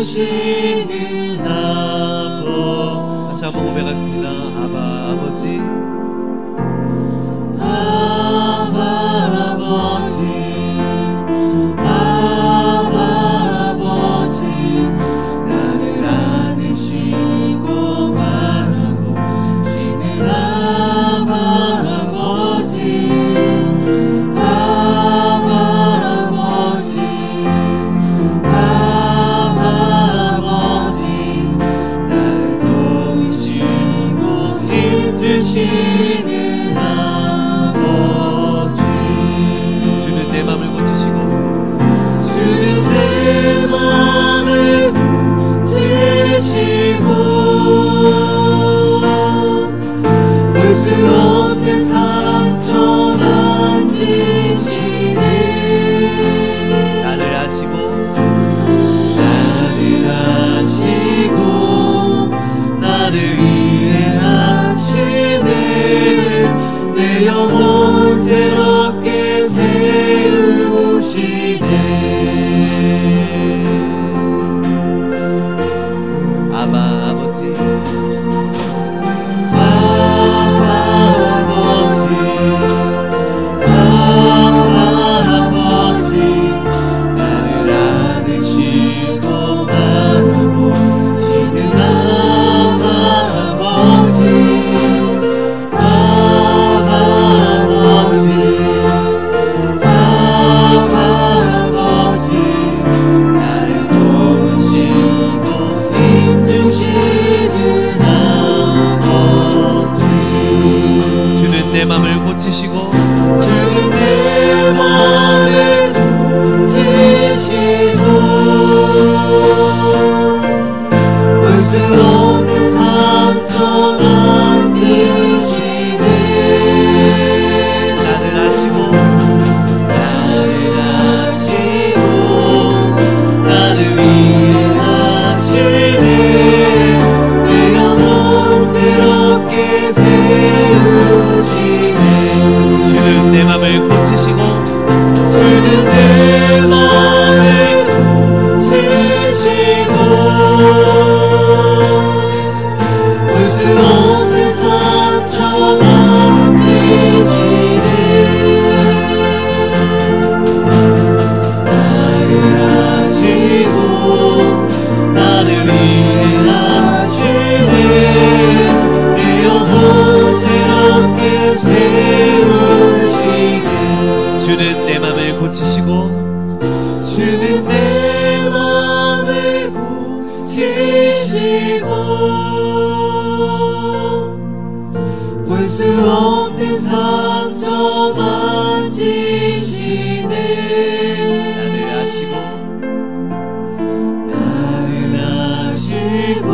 주시는 아버. 다시 한번 고백하겠습니다. 아바 아버지, 아바 아버지, 아바 아버지, 나를 안으시고 바라보시는 아바 아버지, 아바 아버지, 아바 아버지, 나를 도우시고 힘주시는 아버지. 주는 내 맘을 고치시고, 주는 내 맘을 고치시고, 볼 수 없는 상처 만지시네. 나를 아시고, 나를 아시고 나를 이해하시네. 내 영혼 새롭게 세우시네. 아바 아버지, 아바 아버지, 아바 아버지, 나를 안으시고 바라보시는 아바 아버지, 아바 아버지, 아바 아버지, 나를 도우시고 힘주시는 아버지. 주는 내 맘을 고치시고, 주는 내 맘을 고치시고, 볼 수 없는 상처 만지시네. 나를 아시고, 나를 아시고 나를 이해하시네. 내 영혼 새롭게 세우시네. 주는 내 맘을 고치시고, 주는 내 맘을 고치시고, 볼 수 없는 상처 만지시네. 나를 아시고 나를 이해하시네. 내 영혼 새롭게 세우시네. 주는 내 맘을 고치시고, 주는 내 맘을 고치시고, 볼 수 없는 상처 만지시네. 나를 아시고, 나를 아시고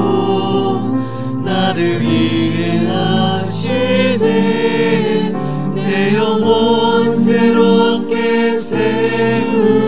나를 이해하시네. 내 영혼 새롭게 세우시네.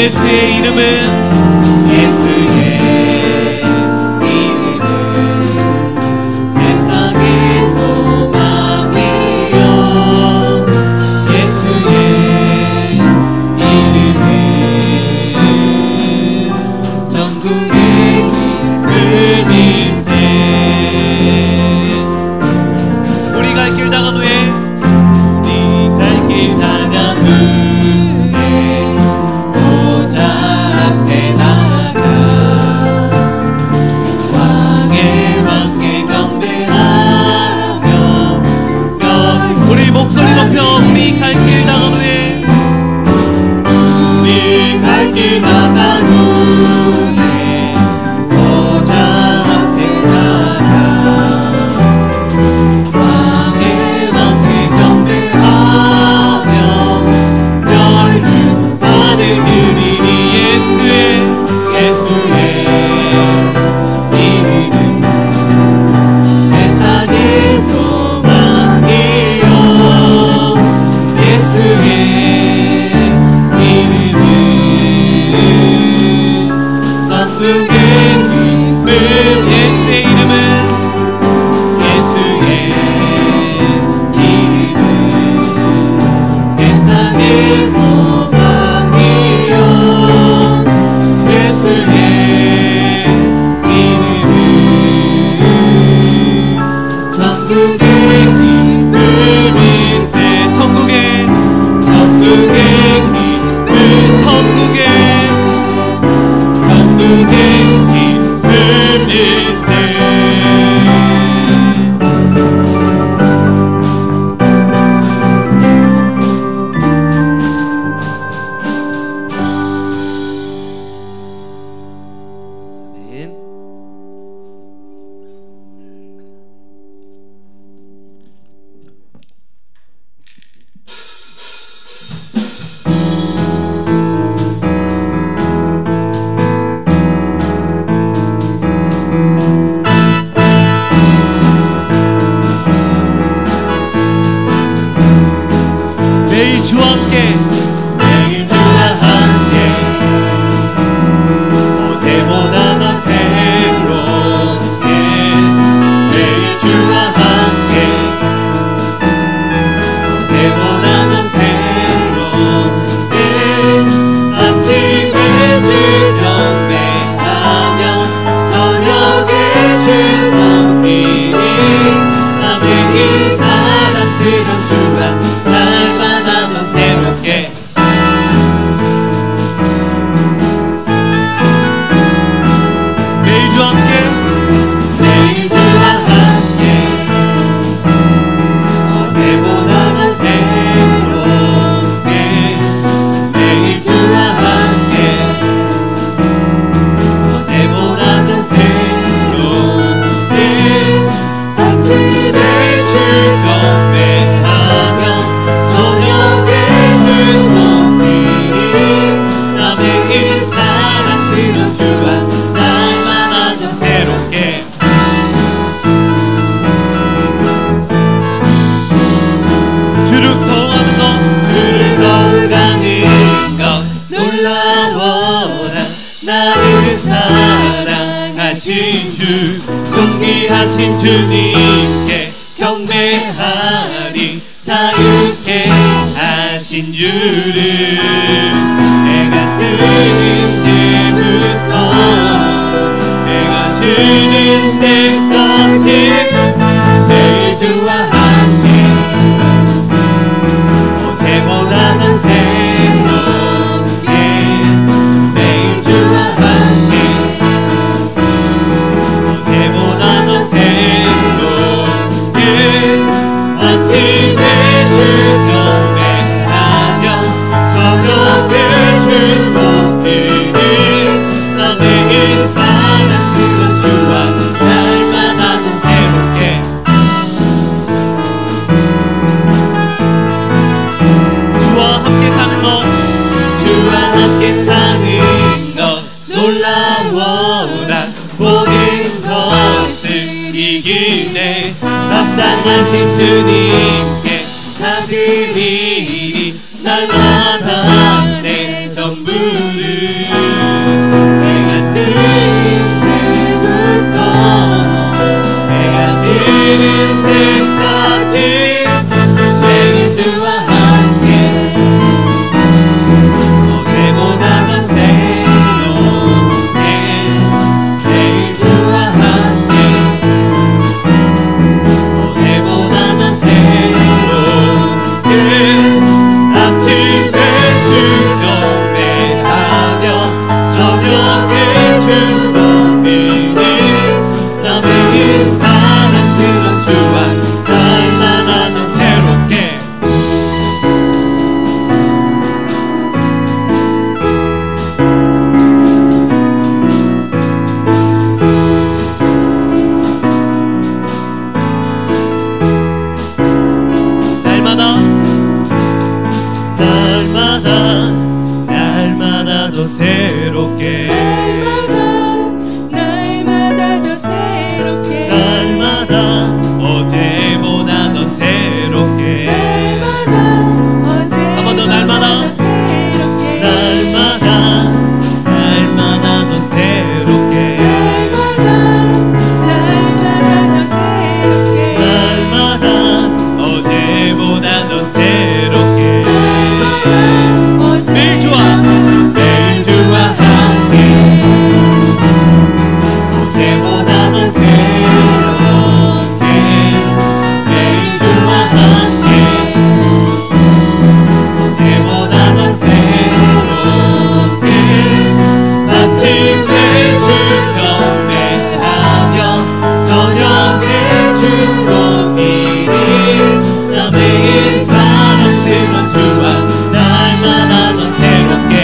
예수의 이름은 예수의 이름은 세상의 소망이요 예수의 이름은 전국의 기쁨일세. 우리 갈 길 다간 후에 우리 갈 길 다간 후에 보좌 앞에 나가 왕의 경배하며 우리 목소리 높여 우리 갈 길 다간 후에 우리 갈 길 다간 후에 보좌 앞에 나가 왕의 경배하며 멸류 받을 드리니 예수의 이름은 세상의 소망이요 예수의 이름은 전국의 기쁨 예수의 이름은 예수의 이름은 세상의 소망이요 예수의 이름은 전국의 기쁨일세. 천국의 전국의 기쁨 천국의 기쁨일세. 아멘. 매일 주와 함께 매일 주와 함께 어제보다 더 새롭게 매일 주와 함께 어제보다 더 새롭게 아침에 주 경배하며 저녁에 주 높이니 나 매일 사랑스런 주와 날마다 더 새롭게 매일 주와 함께 매일 주와 함께 어제보다 더 새롭게 매일 주와 함께 어제보다 더 새롭게 아침에 주 경배하며 저녁에 주 높이니 나 매일 사랑스러운 주와 날마다 더 새롭게 주를 더하는 것 주를 더욱 아는 것 놀라워라. 나를 사랑하신 주 존귀하신 주님께 경배하리. 자유케 하신 주를 내가 뜨는 때부터 내가 주는 때까지 매일 주와 함께 어제보다 더 새롭게 매일 주와 함께 어제보다 더 새롭게 아침에 주 경배하며 저녁에 주 높이니 나 매일 사랑스러운 주와 날마다 더 새롭게 주와 함께 사는 것 주와 함께 사는 것 놀라워라. 모든 것을 이기네. 합당하신 주님께 다 드리리. 날마다 내 전부를 날마다 더 새롭게 날마다 더 새롭게 날마다 어제보다 더 새롭게 한 번 더 날마다 새롭게 날마다 더 새롭게 날마다 더 새롭게 날마다 어제보다 더 새롭게 매일 주와 함께 어제보다 더 새롭게 매일 주와 함께 어제보다 더 새롭게 아침에 주 경배하며 저녁에 주로 미리 나 매일 사랑스러운 주와 날마다 더 새롭게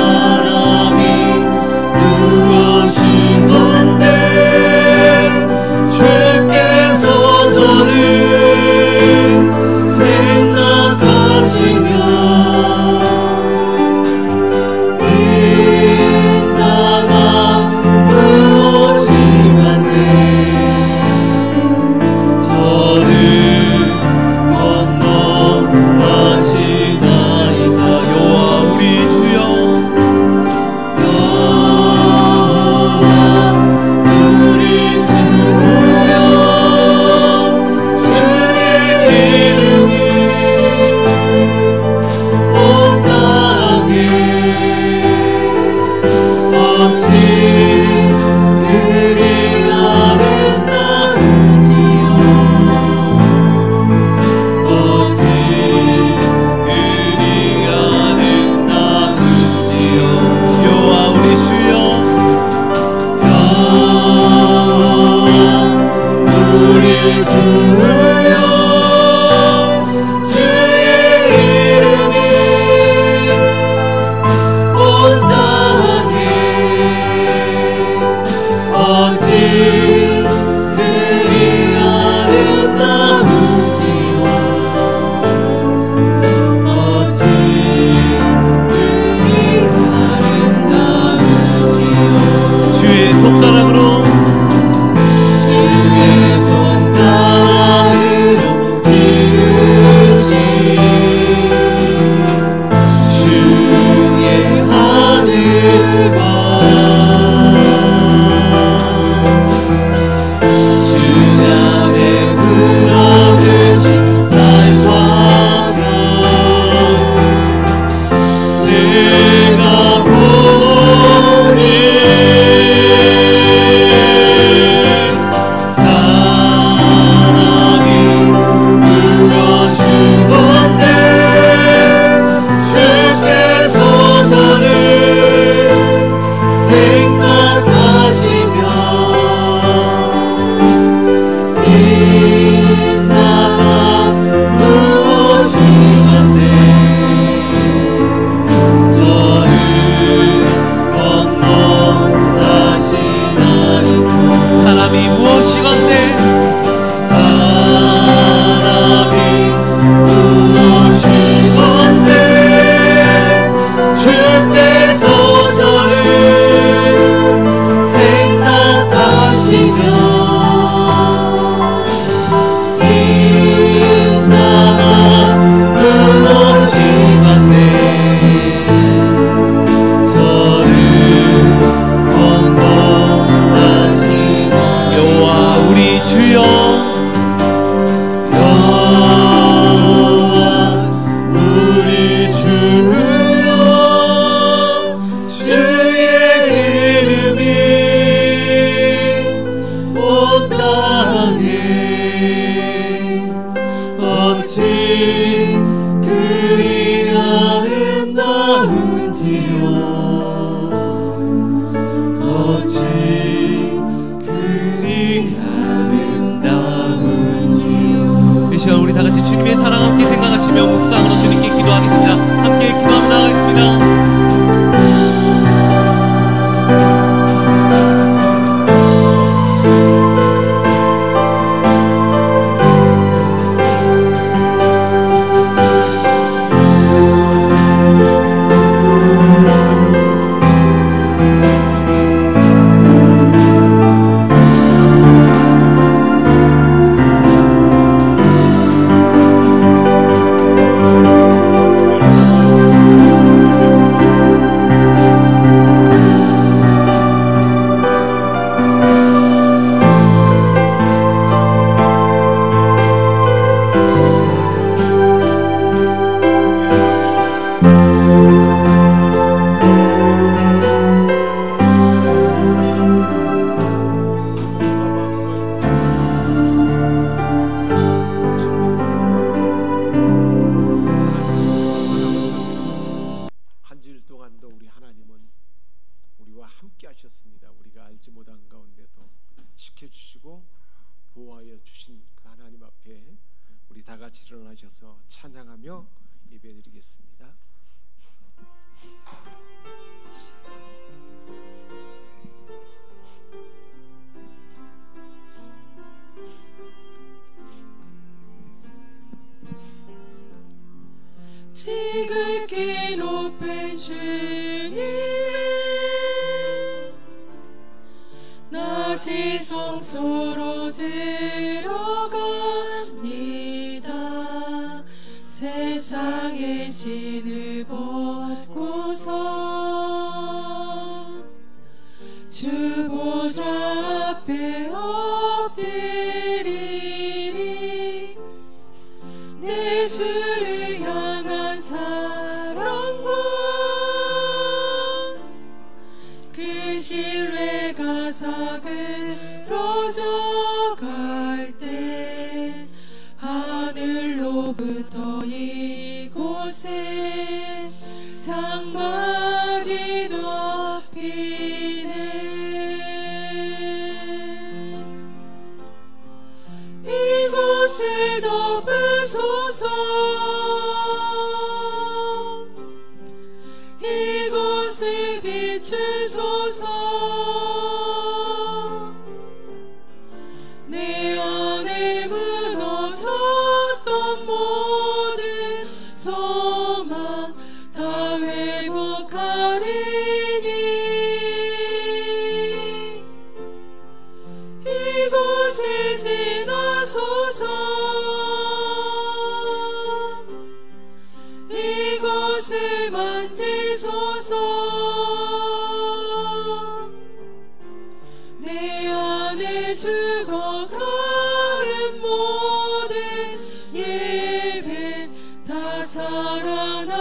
사랑이 무엇인가 지켜주시고 보호하여 주신 그 하나님 앞에 우리 다 같이 일어나셔서 찬양하며 예배드리겠습니다. 지극히 높은 주님의 낮이 성소로 들어갑니다. 세상의 진을 벗고서 주 보좌 앞에 엎드리리. 내 주를 향한 사랑과 그 신뢰가 사그러져 갈 때 하늘로부터 이곳에 장막이 덮이네. 이곳을 덮으소서. 이곳을 비추소서. 내 안에 무너졌던 모든 소망 다 회복하리니. 이곳을 지나소서. 이곳을 만지소서. 내 안에 죽어가는 모든 예배 다 살아나리라.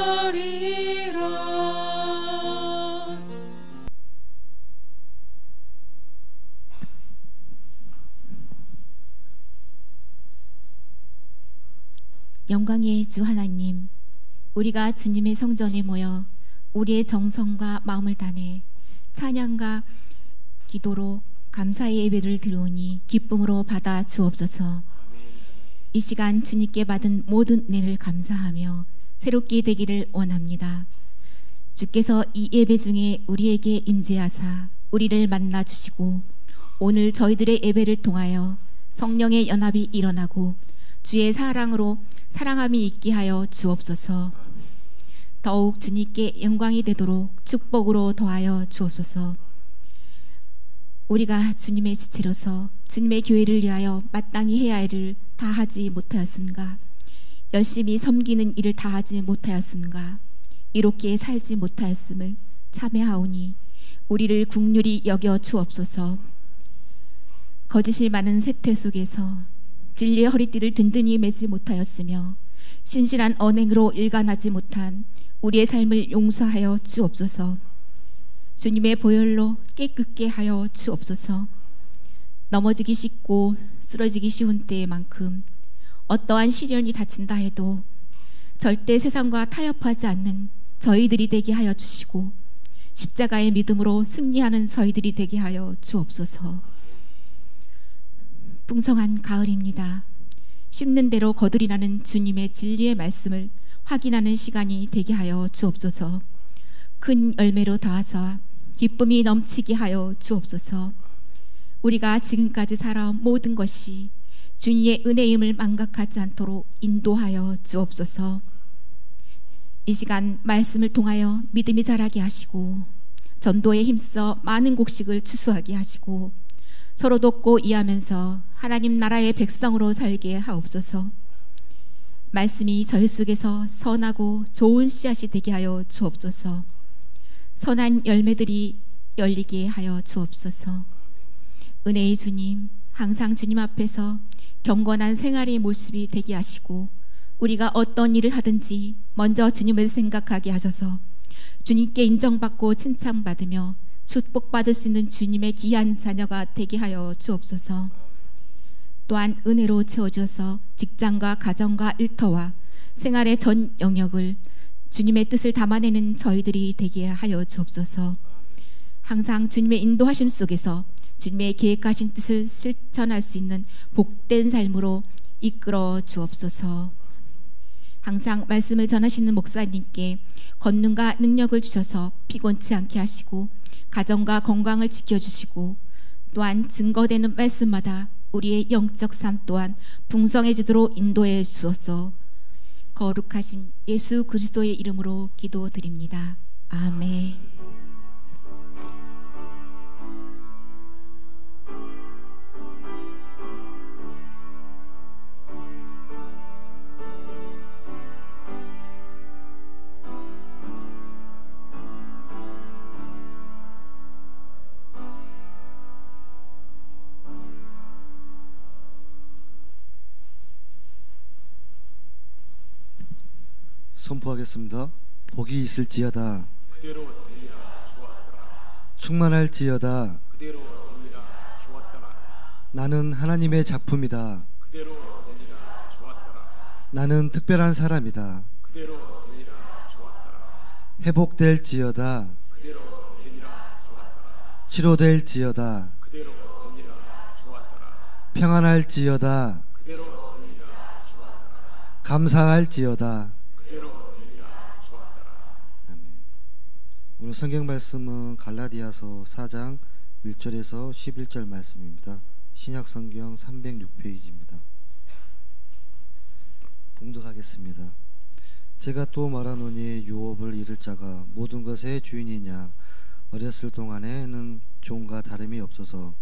영광의 주 하나님, 우리가 주님의 성전에 모여 우리의 정성과 마음을 다해 찬양과 기도로 감사의 예배를 드리오니 기쁨으로 받아 주옵소서. 이 시간 주님께 받은 모든 은혜를 감사하며 새롭게 되기를 원합니다. 주께서 이 예배 중에 우리에게 임재하사 우리를 만나 주시고 오늘 저희들의 예배를 통하여 성령의 연합이 일어나고 주의 사랑으로 사랑함이 있게 하여 주옵소서. 더욱 주님께 영광이 되도록 축복으로 더하여 주옵소서. 우리가 주님의 지체로서 주님의 교회를 위하여 마땅히 해야 할 일을 다 하지 못하였은가? 열심히 섬기는 일을 다 하지 못하였은가? 이롭게 살지 못하였음을 참회하오니 우리를 긍휼히 여겨 주옵소서. 거짓이 많은 세태 속에서 진리의 허리띠를 든든히 매지 못하였으며 신실한 언행으로 일관하지 못한 우리의 삶을 용서하여 주옵소서. 주님의 보혈로 깨끗게 하여 주옵소서. 넘어지기 쉽고 쓰러지기 쉬운 때만큼 어떠한 시련이 닥친다 해도 절대 세상과 타협하지 않는 저희들이 되게 하여 주시고 십자가의 믿음으로 승리하는 저희들이 되게 하여 주옵소서. 풍성한 가을입니다. 심는 대로 거들이 나는 주님의 진리의 말씀을 확인하는 시간이 되게 하여 주옵소서. 큰 열매로 더하사 기쁨이 넘치게 하여 주옵소서. 우리가 지금까지 살아온 모든 것이 주님의 은혜임을 망각하지 않도록 인도하여 주옵소서. 이 시간 말씀을 통하여 믿음이 자라게 하시고 전도에 힘써 많은 곡식을 추수하게 하시고 서로 돕고 이해하면서 하나님 나라의 백성으로 살게 하옵소서. 말씀이 저희 속에서 선하고 좋은 씨앗이 되게 하여 주옵소서. 선한 열매들이 열리게 하여 주옵소서. 은혜의 주님, 항상 주님 앞에서 경건한 생활의 모습이 되게 하시고 우리가 어떤 일을 하든지 먼저 주님을 생각하게 하셔서 주님께 인정받고 칭찬받으며 축복받을 수 있는 주님의 귀한 자녀가 되게 하여 주옵소서. 또한 은혜로 채워주셔서 직장과 가정과 일터와 생활의 전 영역을 주님의 뜻을 담아내는 저희들이 되게 하여 주옵소서. 항상 주님의 인도하심 속에서 주님의 계획하신 뜻을 실천할 수 있는 복된 삶으로 이끌어 주옵소서. 항상 말씀을 전하시는 목사님께 권능과 능력을 주셔서 피곤치 않게 하시고 가정과 건강을 지켜주시고 또한 증거되는 말씀마다 우리의 영적 삶 또한 풍성해지도록 인도해 주소서. 거룩하신 예수 그리스도의 이름으로 기도드립니다. 아멘. 선포하겠습니다. 복이 있을지어다. 그대로 되리라 좋았더라. 충만할지어다. 그대로 되리라 좋았더라. 나는 하나님의 작품이다. 그대로 되리라 좋았더라. 나는 특별한 사람이다. 그대로 되리라 좋았더라. 회복될지어다. 그대로 되리라 좋았더라. 치료될지어다. 그대로 되리라 좋았더라. 평안할지어다. 그대로 되리라 좋았더라. 감사할지어다. 그대로 되리라 좋았더라. 아멘. 오늘 성경 말씀은 갈라디아서 4장 1절에서 11절 말씀입니다. 신약 성경 306페이지입니다. 봉독하겠습니다. 제가 또 말하노니 유업을 잃을 자가 모든 것의 주인이냐. 어렸을 동안에는 종과 다름이 없어서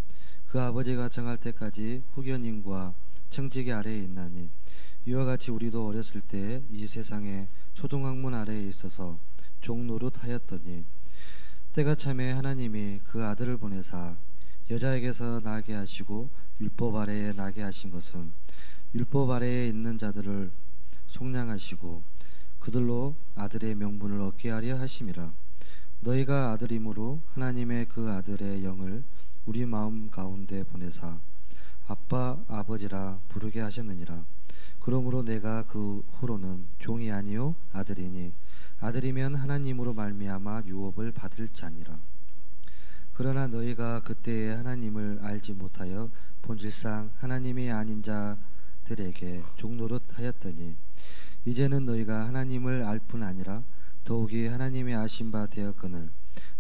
그 아버지가 정할 때까지 후견인과 청지기 아래에 있나니 이와 같이 우리도 어렸을 때 이 세상의 초등학문 아래에 있어서 종 노릇하였더니 때가 참에 하나님이 그 아들을 보내사 여자에게서 나게 하시고 율법 아래에 나게 하신 것은 율법 아래에 있는 자들을 속량하시고 그들로 아들의 명분을 얻게 하려 하심이라. 너희가 아들이므로 하나님의 그 아들의 영을 우리 마음 가운데 보내사 아빠 아버지라 부르게 하셨느니라. 그러므로 내가 그 후로는 종이 아니요 아들이니 아들이면 하나님으로 말미암아 유업을 받을 자니라. 그러나 너희가 그때에 하나님을 알지 못하여 본질상 하나님이 아닌 자들에게 종노릇 하였더니 이제는 너희가 하나님을 알 뿐 아니라 더욱이 하나님의 아신 바 되었거늘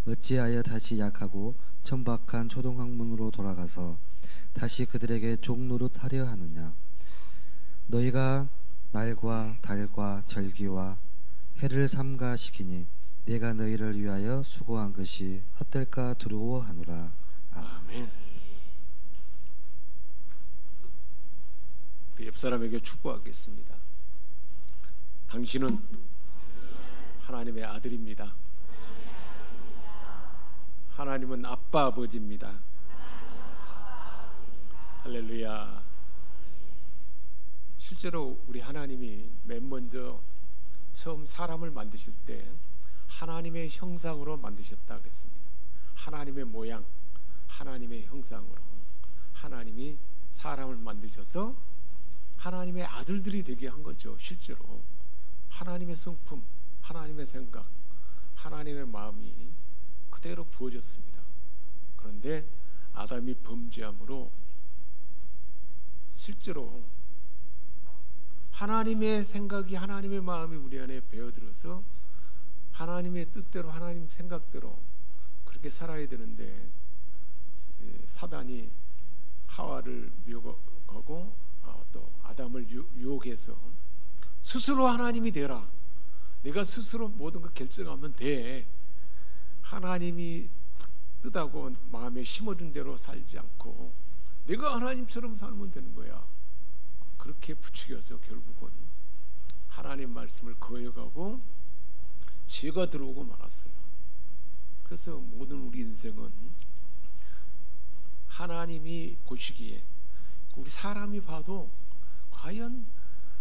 어찌하여 다시 약하고 천박한 초등학문으로 돌아가서 다시 그들에게 종노릇 하려 하느냐. 너희가 날과 달과 절기와 해를 삼가시키니 내가 너희를 위하여 수고한 것이 헛될까 두려워하노라. 아멘. 옆 사람에게 축복하겠습니다. 당신은 하나님의 아들입니다. 하나님은 아빠 아버지입니다. 할렐루야. 실제로 우리 하나님이 맨 먼저 처음 사람을 만드실 때 하나님의 형상으로 만드셨다 그랬습니다. 하나님의 모양, 하나님의 형상으로 하나님이 사람을 만드셔서 하나님의 아들들이 되게 한 거죠. 실제로 하나님의 성품, 하나님의 생각, 하나님의 마음이 그대로 부어졌습니다. 그런데 아담이 범죄함으로 실제로 하나님의 생각이, 하나님의 마음이 우리 안에 배어들어서 하나님의 뜻대로, 하나님 생각대로 그렇게 살아야 되는데 사단이 하와를 미혹하고 또 아담을 유혹해서 스스로 하나님이 되라, 내가 스스로 모든 걸 결정하면 돼, 하나님이 뜻하고 마음에 심어준 대로 살지 않고 내가 하나님처럼 살면 되는 거야, 그렇게 부추겨서 결국은 하나님 말씀을 거역하고 죄가 들어오고 말았어요. 그래서 모든 우리 인생은 하나님이 보시기에, 우리 사람이 봐도 과연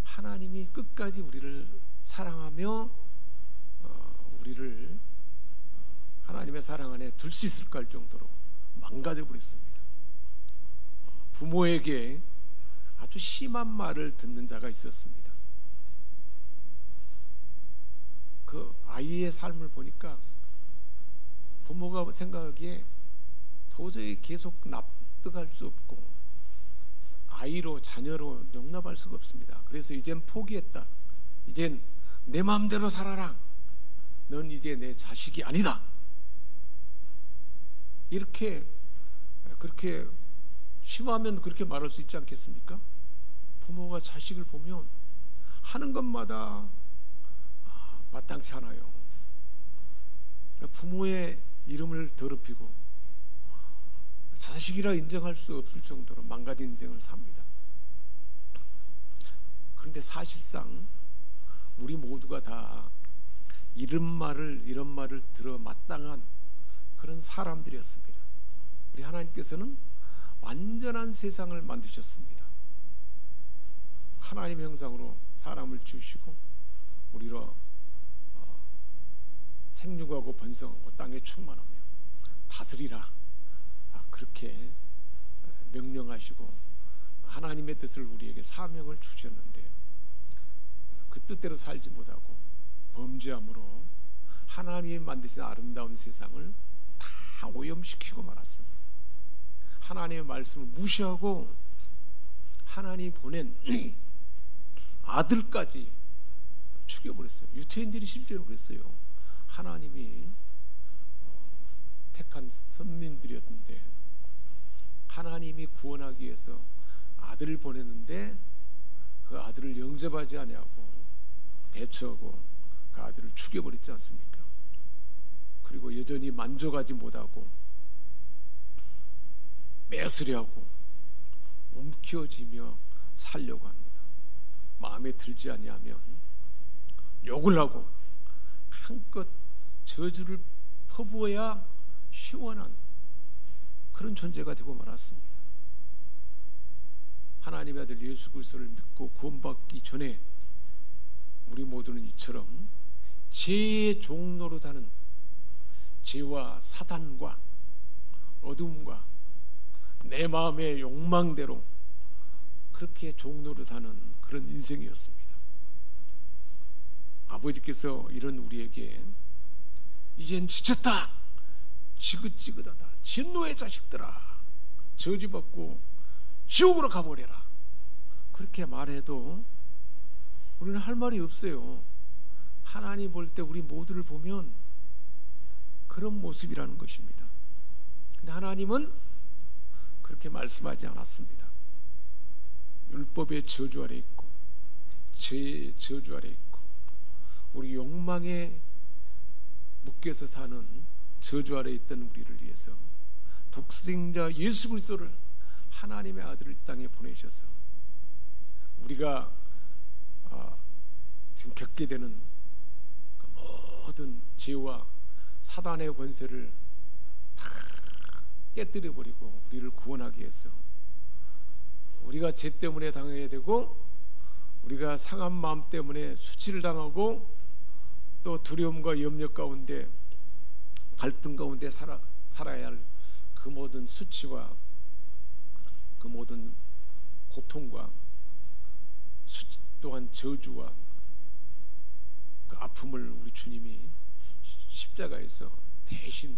하나님이 끝까지 우리를 사랑하며 우리를 하나님의 사랑 안에 둘 수 있을까 할 정도로 망가져 버렸습니다. 부모에게 아주 심한 말을 듣는 자가 있었습니다. 그 아이의 삶을 보니까 부모가 생각하기에 도저히 계속 납득할 수 없고 아이로, 자녀로 용납할 수가 없습니다. 그래서 이젠 포기했다. 이젠 내 마음대로 살아라. 넌 이제 내 자식이 아니다. 이렇게 그렇게 심하면 그렇게 말할 수 있지 않겠습니까? 부모가 자식을 보면 하는 것마다 마땅치 않아요. 부모의 이름을 더럽히고 자식이라 인정할 수 없을 정도로 망가진 인생을 삽니다. 그런데 사실상 우리 모두가 다 이런 말을 들어 마땅한 그런 사람들이었습니다. 우리 하나님께서는 완전한 세상을 만드셨습니다. 하나님의 형상으로 사람을 지으시고 우리로 생육하고 번성하고 땅에 충만하며 다스리라, 그렇게 명령하시고 하나님의 뜻을 우리에게 사명을 주셨는데 그 뜻대로 살지 못하고 범죄함으로 하나님이 만드신 아름다운 세상을 다 오염시키고 말았습니다. 하나님의 말씀을 무시하고 하나님이 보낸 아들까지 죽여버렸어요. 유태인들이 실제로 그랬어요. 하나님이 택한 선민들이었는데 하나님이 구원하기 위해서 아들을 보냈는데 그 아들을 영접하지 아니하고 배척하고 그 아들을 죽여버렸지 않습니까? 그리고 여전히 만족하지 못하고 뺏으려고 움켜쥐며 살려고 합니다. 마음에 들지 아니하면 욕을 하고 한껏 저주를 퍼부어야 시원한 그런 존재가 되고 말았습니다. 하나님의 아들 예수 그리스도를 믿고 구원받기 전에 우리 모두는 이처럼 죄의 종노릇하는, 죄와 사단과 어둠과 내 마음의 욕망대로 그렇게 종노릇하는 그런 인생이었습니다. 아버지께서 이런 우리에게 이젠 지쳤다, 지긋지긋하다, 진노의 자식들아, 저주받고 지옥으로 가버려라, 그렇게 말해도 우리는 할 말이 없어요. 하나님 볼 때 우리 모두를 보면 그런 모습이라는 것입니다. 근데 하나님은 그렇게 말씀하지 않았습니다. 율법의 저주 아래 있고 죄의 저주 아래 있고 우리 욕망에 묶여서 사는 저주 아래 있던 우리를 위해서 독생자 예수 그리스도를 하나님의 아들을 땅에 보내셔서 우리가 지금 겪게 되는 그 모든 죄와 사단의 권세를 다 깨뜨려 버리고 우리를 구원하기 위해서 우리가 죄 때문에 당해야 되고 우리가 상한 마음 때문에 수치를 당하고 또 두려움과 염려 가운데 갈등 가운데 살아야 할 그 모든 수치와 그 모든 고통과 또한 저주와 그 아픔을 우리 주님이 십자가에서 대신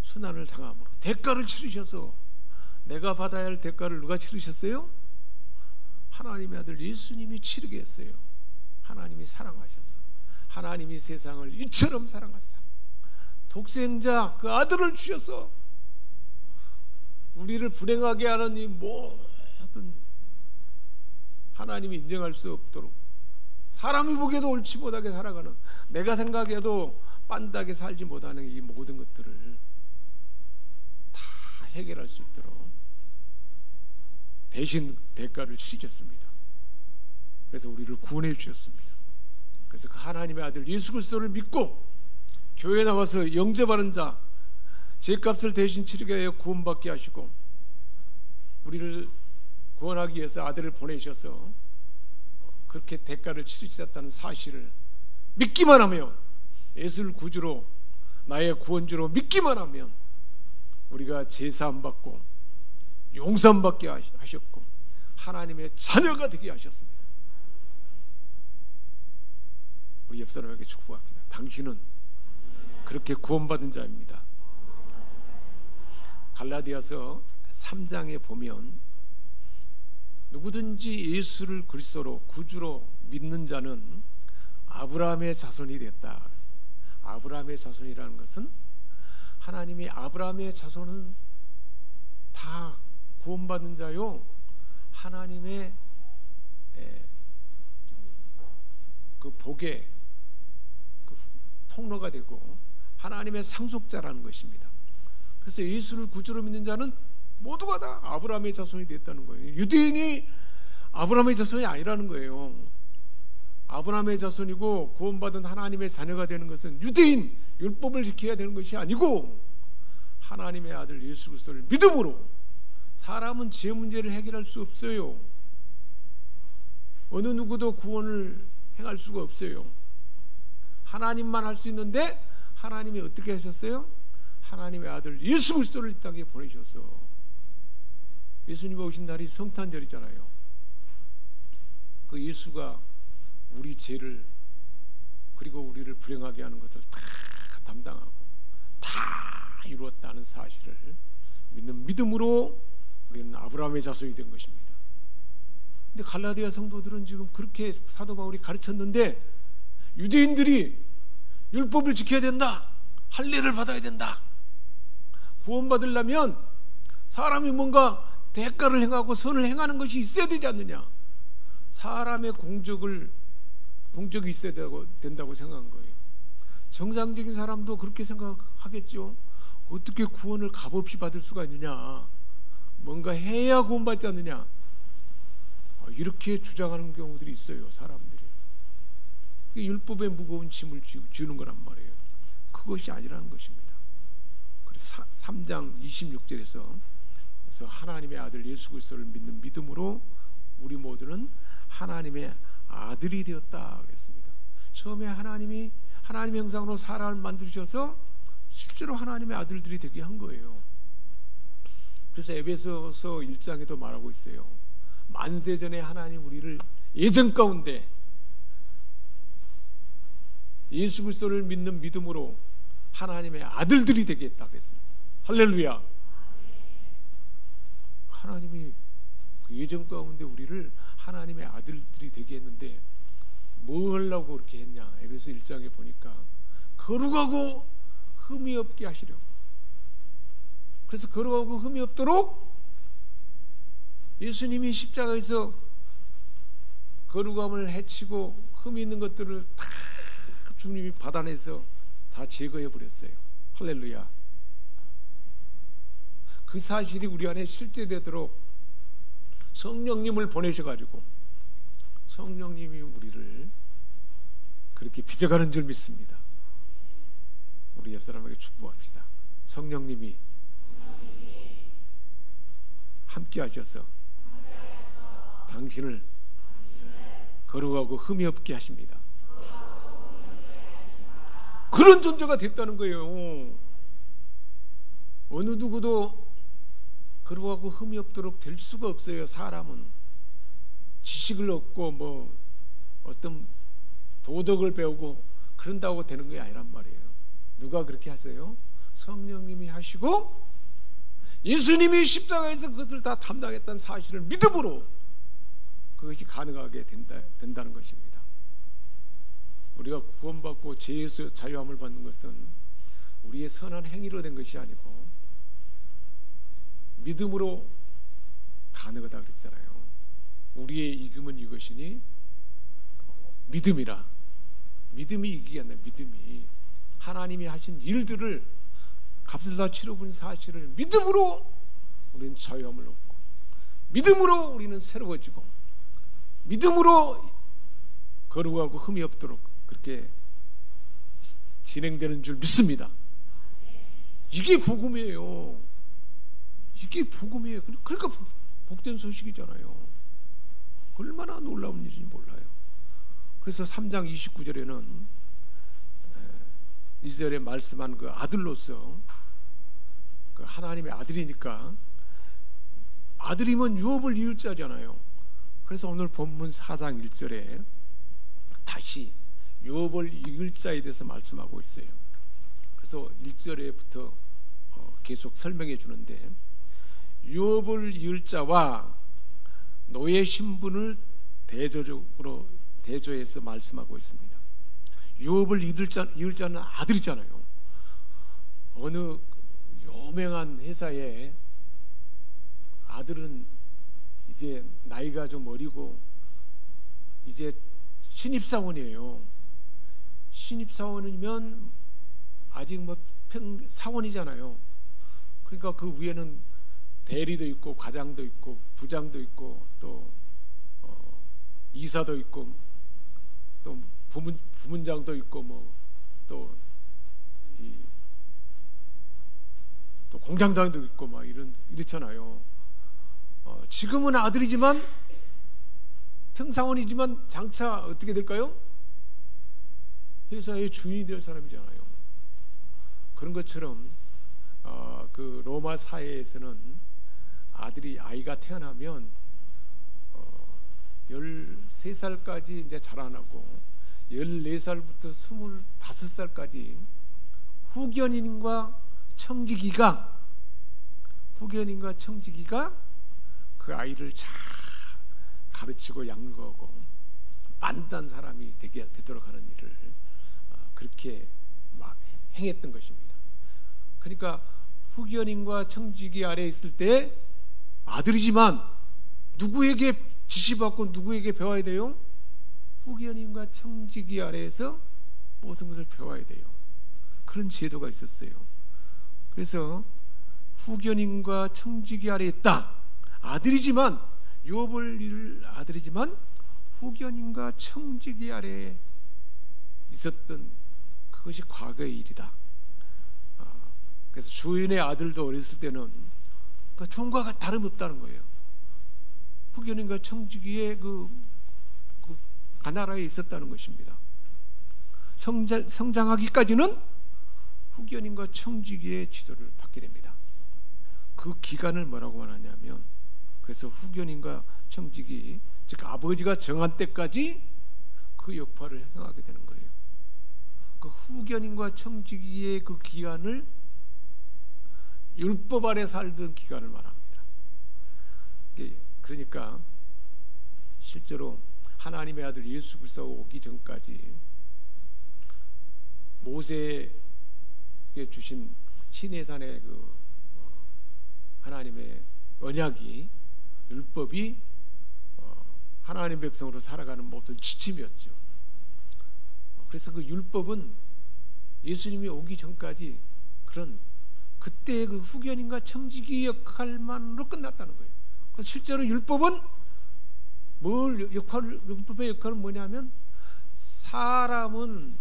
순환을 당함으로 대가를 치르셔서 내가 받아야 할 대가를 누가 치르셨어요? 하나님의 아들 예수님이 치르게 했어요. 하나님이 사랑하셨어. 하나님이 세상을 이처럼 사랑하사 독생자 그 아들을 주셔서 우리를 불행하게 하는 이 모든 하나님이 인정할 수 없도록 사람이 보기에도 옳지 못하게 살아가는 내가 생각해도 빤하게 살지 못하는 이 모든 것들을 다 해결할 수 있도록 대신 대가를 치르셨습니다. 그래서 우리를 구원해 주셨습니다. 그래서 그 하나님의 아들 예수 그리스도를 믿고 교회에 나와서 영접하는 자 죄값을 대신 치르게 하여 구원받게 하시고 우리를 구원하기 위해서 아들을 보내셔서 그렇게 대가를 치르셨다는 사실을 믿기만 하면 예수를 구주로 나의 구원주로 믿기만 하면 우리가 제사함 받고 용서함 받게 하셨고 하나님의 자녀가 되게 하셨습니다. 우리 옆 사람에게 축복합니다. 당신은 그렇게 구원받은 자입니다. 갈라디아서 3장에 보면 누구든지 예수를 그리스도로 구주로 믿는 자는 아브라함의 자손이 됐다. 아브라함의 자손이라는 것은 하나님이 아브라함의 자손은 다 구원받는 자요 하나님의 그 복의 그 통로가 되고 하나님의 상속자라는 것입니다. 그래서 예수를 구주로 믿는 자는 모두가 다 아브라함의 자손이 됐다는 거예요. 유대인이 아브라함의 자손이 아니라는 거예요. 아브라함의 자손이고 구원받은 하나님의 자녀가 되는 것은 유대인 율법을 지켜야 되는 것이 아니고 하나님의 아들 예수 그리스도를 믿음으로 사람은 죄 문제를 해결할 수 없어요. 어느 누구도 구원을 행할 수가 없어요. 하나님만 할 수 있는데 하나님이 어떻게 하셨어요? 하나님의 아들 예수 그리스도를 이 땅에 보내셔서 예수님이 오신 날이 성탄절이잖아요. 그 예수가 우리 죄를 그리고 우리를 불행하게 하는 것을 다 담당하고 다 이루었다는 사실을 믿는 믿음으로 우리는 아브라함의 자손이 된 것입니다. 근데 갈라디아 성도들은 지금 그렇게 사도 바울이 가르쳤는데 유대인들이 율법을 지켜야 된다, 할례를 받아야 된다, 구원받으려면 사람이 뭔가 대가를 행하고 선을 행하는 것이 있어야 되지 않느냐, 사람의 공적이 있어야 된다고 생각한 거예요. 정상적인 사람도 그렇게 생각하겠죠. 어떻게 구원을 값없이 받을 수가 있느냐, 뭔가 해야 구원받지 않느냐, 이렇게 주장하는 경우들이 있어요. 사람들이 율법의 무거운 짐을 지는 거란 말이에요. 그것이 아니라는 것입니다. 그래서 3장 26절에서 그래서 하나님의 아들 예수 그리스도를 믿는 믿음으로 우리 모두는 하나님의 아들이 되었다 그랬습니다. 처음에 하나님의 형상으로 사람을 만드셔서 실제로 하나님의 아들들이 되게 한 거예요. 그래서 에베소서 1장에도 말하고 있어요. 만세 전에 하나님 우리를 예전 가운데 예수 그리스도를 믿는 믿음으로 하나님의 아들들이 되겠다 그랬습니다. 할렐루야. 하나님이 그 예전 가운데 우리를 하나님의 아들들이 되게 했는데 뭐 하려고 그렇게 했냐. 에베소 1장에 보니까 거룩하고 흠이 없게 하시려고. 그래서 거룩하고 흠이 없도록 예수님이 십자가에서 거룩함을 해치고 흠이 있는 것들을 다 주님이 받아내서 다 제거해 버렸어요. 할렐루야. 그 사실이 우리 안에 실제되도록 성령님을 보내셔가지고 성령님이 우리를 그렇게 빚어가는 줄 믿습니다. 우리 옆 사람에게 축복합시다. 성령님이 함께 하셔서 당신을 거룩하고 흠이 없게 하십니다. 그런 존재가 됐다는 거예요. 어느 누구도 거룩하고 흠이 없도록 될 수가 없어요. 사람은 지식을 얻고 뭐 어떤 도덕을 배우고 그런다고 되는 게 아니란 말이에요. 누가 그렇게 하세요? 성령님이 하시고 예수님이 십자가에서 그것을 다 담당했다는 사실을 믿음으로 그것이 가능하게 된다는 것입니다. 우리가 구원받고 죄에서 자유함을 받는 것은 우리의 선한 행위로 된 것이 아니고 믿음으로 가능하다 그랬잖아요. 우리의 이김은 이것이니 믿음이라. 믿음이 이기게 한다. 믿음이 하나님이 하신 일들을 값을 다 치러버린 사실을 믿음으로 우리는 자유함을 얻고 믿음으로 우리는 새로워지고 믿음으로 거룩하고 흠이 없도록 그렇게 진행되는 줄 믿습니다. 이게 복음이에요. 이게 복음이에요. 그러니까 복된 소식이잖아요. 얼마나 놀라운 일인지 몰라요. 그래서 3장 29절에는 2절에 말씀한 그 아들로서 그 하나님의 아들이니까 아들이면 유업을 이을 자잖아요. 그래서 오늘 본문 4장 1절에 다시 유업을 이을 자에 대해서 말씀하고 있어요. 그래서 1절에부터 계속 설명해 주는데 유업을 이을 자와 노예 신분을 대조적으로 대조해서 말씀하고 있습니다. 유업을 이을 자는 아들이잖아요. 어느 유명한 회사에 아들은 이제 나이가 좀 어리고 이제 신입사원이에요. 신입사원이면 아직 뭐 사원이잖아요. 그러니까 그 위에는 대리도 있고 과장도 있고 부장도 있고 또 이사도 있고 또 부문장도 있고 뭐 또 공장장도 있고 막 이렇잖아요. 지금은 아들이지만 평사원이지만 장차 어떻게 될까요? 회사의 주인이 될 사람이잖아요. 그런 것처럼 그 로마 사회에서는 아이가 태어나면 13살까지 이제 자라나고 14살부터 25살까지 후견인과 청지기가 그 아이를 잘 가르치고 양육하고 만단 사람이 되도록 하는 일을 그렇게 막 행했던 것입니다. 그러니까 후견인과 청지기 아래에 있을 때 아들이지만 누구에게 지시받고 누구에게 배워야 돼요? 후견인과 청지기 아래에서 모든 것을 배워야 돼요. 그런 제도가 있었어요. 그래서 후견인과 청지기 아래에 있다. 아들이지만 유업을 이룰 아들이지만 후견인과 청지기 아래에 있었던 그것이 과거의 일이다. 그래서 주인의 아들도 어렸을 때는 그 종과 다름없다는 거예요. 후견인과 청지기의 그 가나라에 있었다는 것입니다. 성장하기까지는 후견인과 청지기의 지도를 받게 됩니다. 그 기간을 뭐라고 말하냐면 그래서 후견인과 청지기 즉 아버지가 정한 때까지 그 역할을 행하게 되는 거예요. 그 후견인과 청지기의 그 기간을 율법 아래 살던 기간을 말합니다. 그러니까 실제로 하나님의 아들 예수 그리스도가 오기 전까지 모세에게 주신 시내산의 그 하나님의 언약이, 율법이 하나님 백성으로 살아가는 모든 지침이었죠. 그래서 그 율법은 예수님이 오기 전까지 그런 그때의 그 후견인과 청지기 역할만으로 끝났다는 거예요. 그래서 실제로 율법은 율법의 역할은 뭐냐면 사람은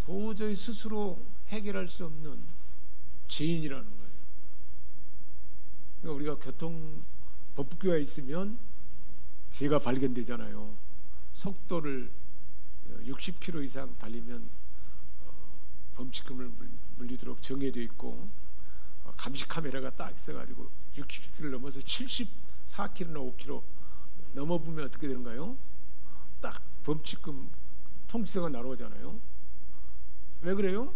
도저히 스스로 해결할 수 없는 죄인이라는 거예요. 그러니까 우리가 법규가 있으면 죄가 발견되잖아요. 속도를 60km 이상 달리면 범칙금을 물리도록 정해져 있고, 감시 카메라가 딱 있어가지고 60km 넘어서 74km나 5km 넘어보면 어떻게 되는가요? 딱 범칙금 통지서가 날아오잖아요. 왜 그래요?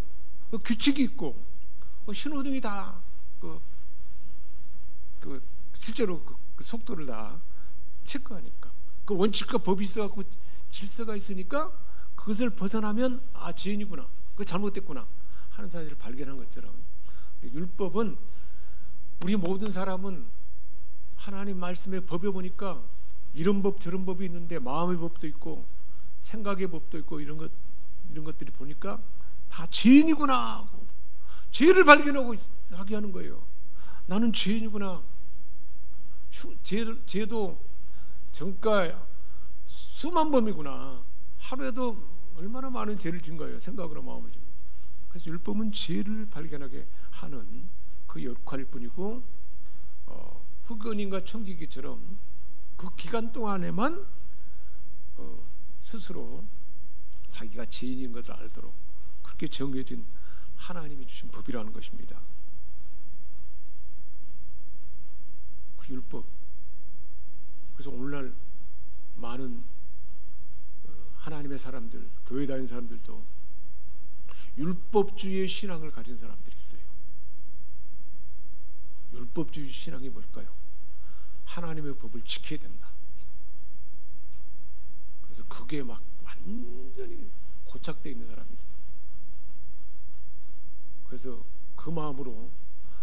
그 규칙이 있고 신호등이 다 실제로 그 속도를 다 체크하니까, 그 원칙과 법이 있어갖고 질서가 있으니까 그것을 벗어나면 죄인이구나, 그 잘못됐구나 하는 사실을 발견한 것처럼, 율법은 우리 모든 사람은 하나님 말씀의 법에 보니까 이런 법 저런 법이 있는데 마음의 법도 있고 생각의 법도 있고 이런 것들이 보니까 다 죄인이구나 하고 죄를 발견하고 하게 하는 거예요. 나는 죄인이구나. 죄도 정가 수만 범이구나. 하루에도 얼마나 많은 죄를 진 거예요. 생각으로 마음을 지금. 그래서 율법은 죄를 발견하게 하는 그 역할일 뿐이고, 후견인과 청지기처럼 그 기간 동안에만 스스로 자기가 죄인인 것을 알도록 그렇게 정해진 하나님이 주신 법이라는 것입니다. 그 율법. 그래서 오늘날 많은 하나님의 사람들, 교회 다니는 사람들도 율법주의의 신앙을 가진 사람들이 있어요. 율법주의 신앙이 뭘까요? 하나님의 법을 지켜야 된다. 그래서 그게 막 완전히 고착되어 있는 사람이 있어요. 그래서 그 마음으로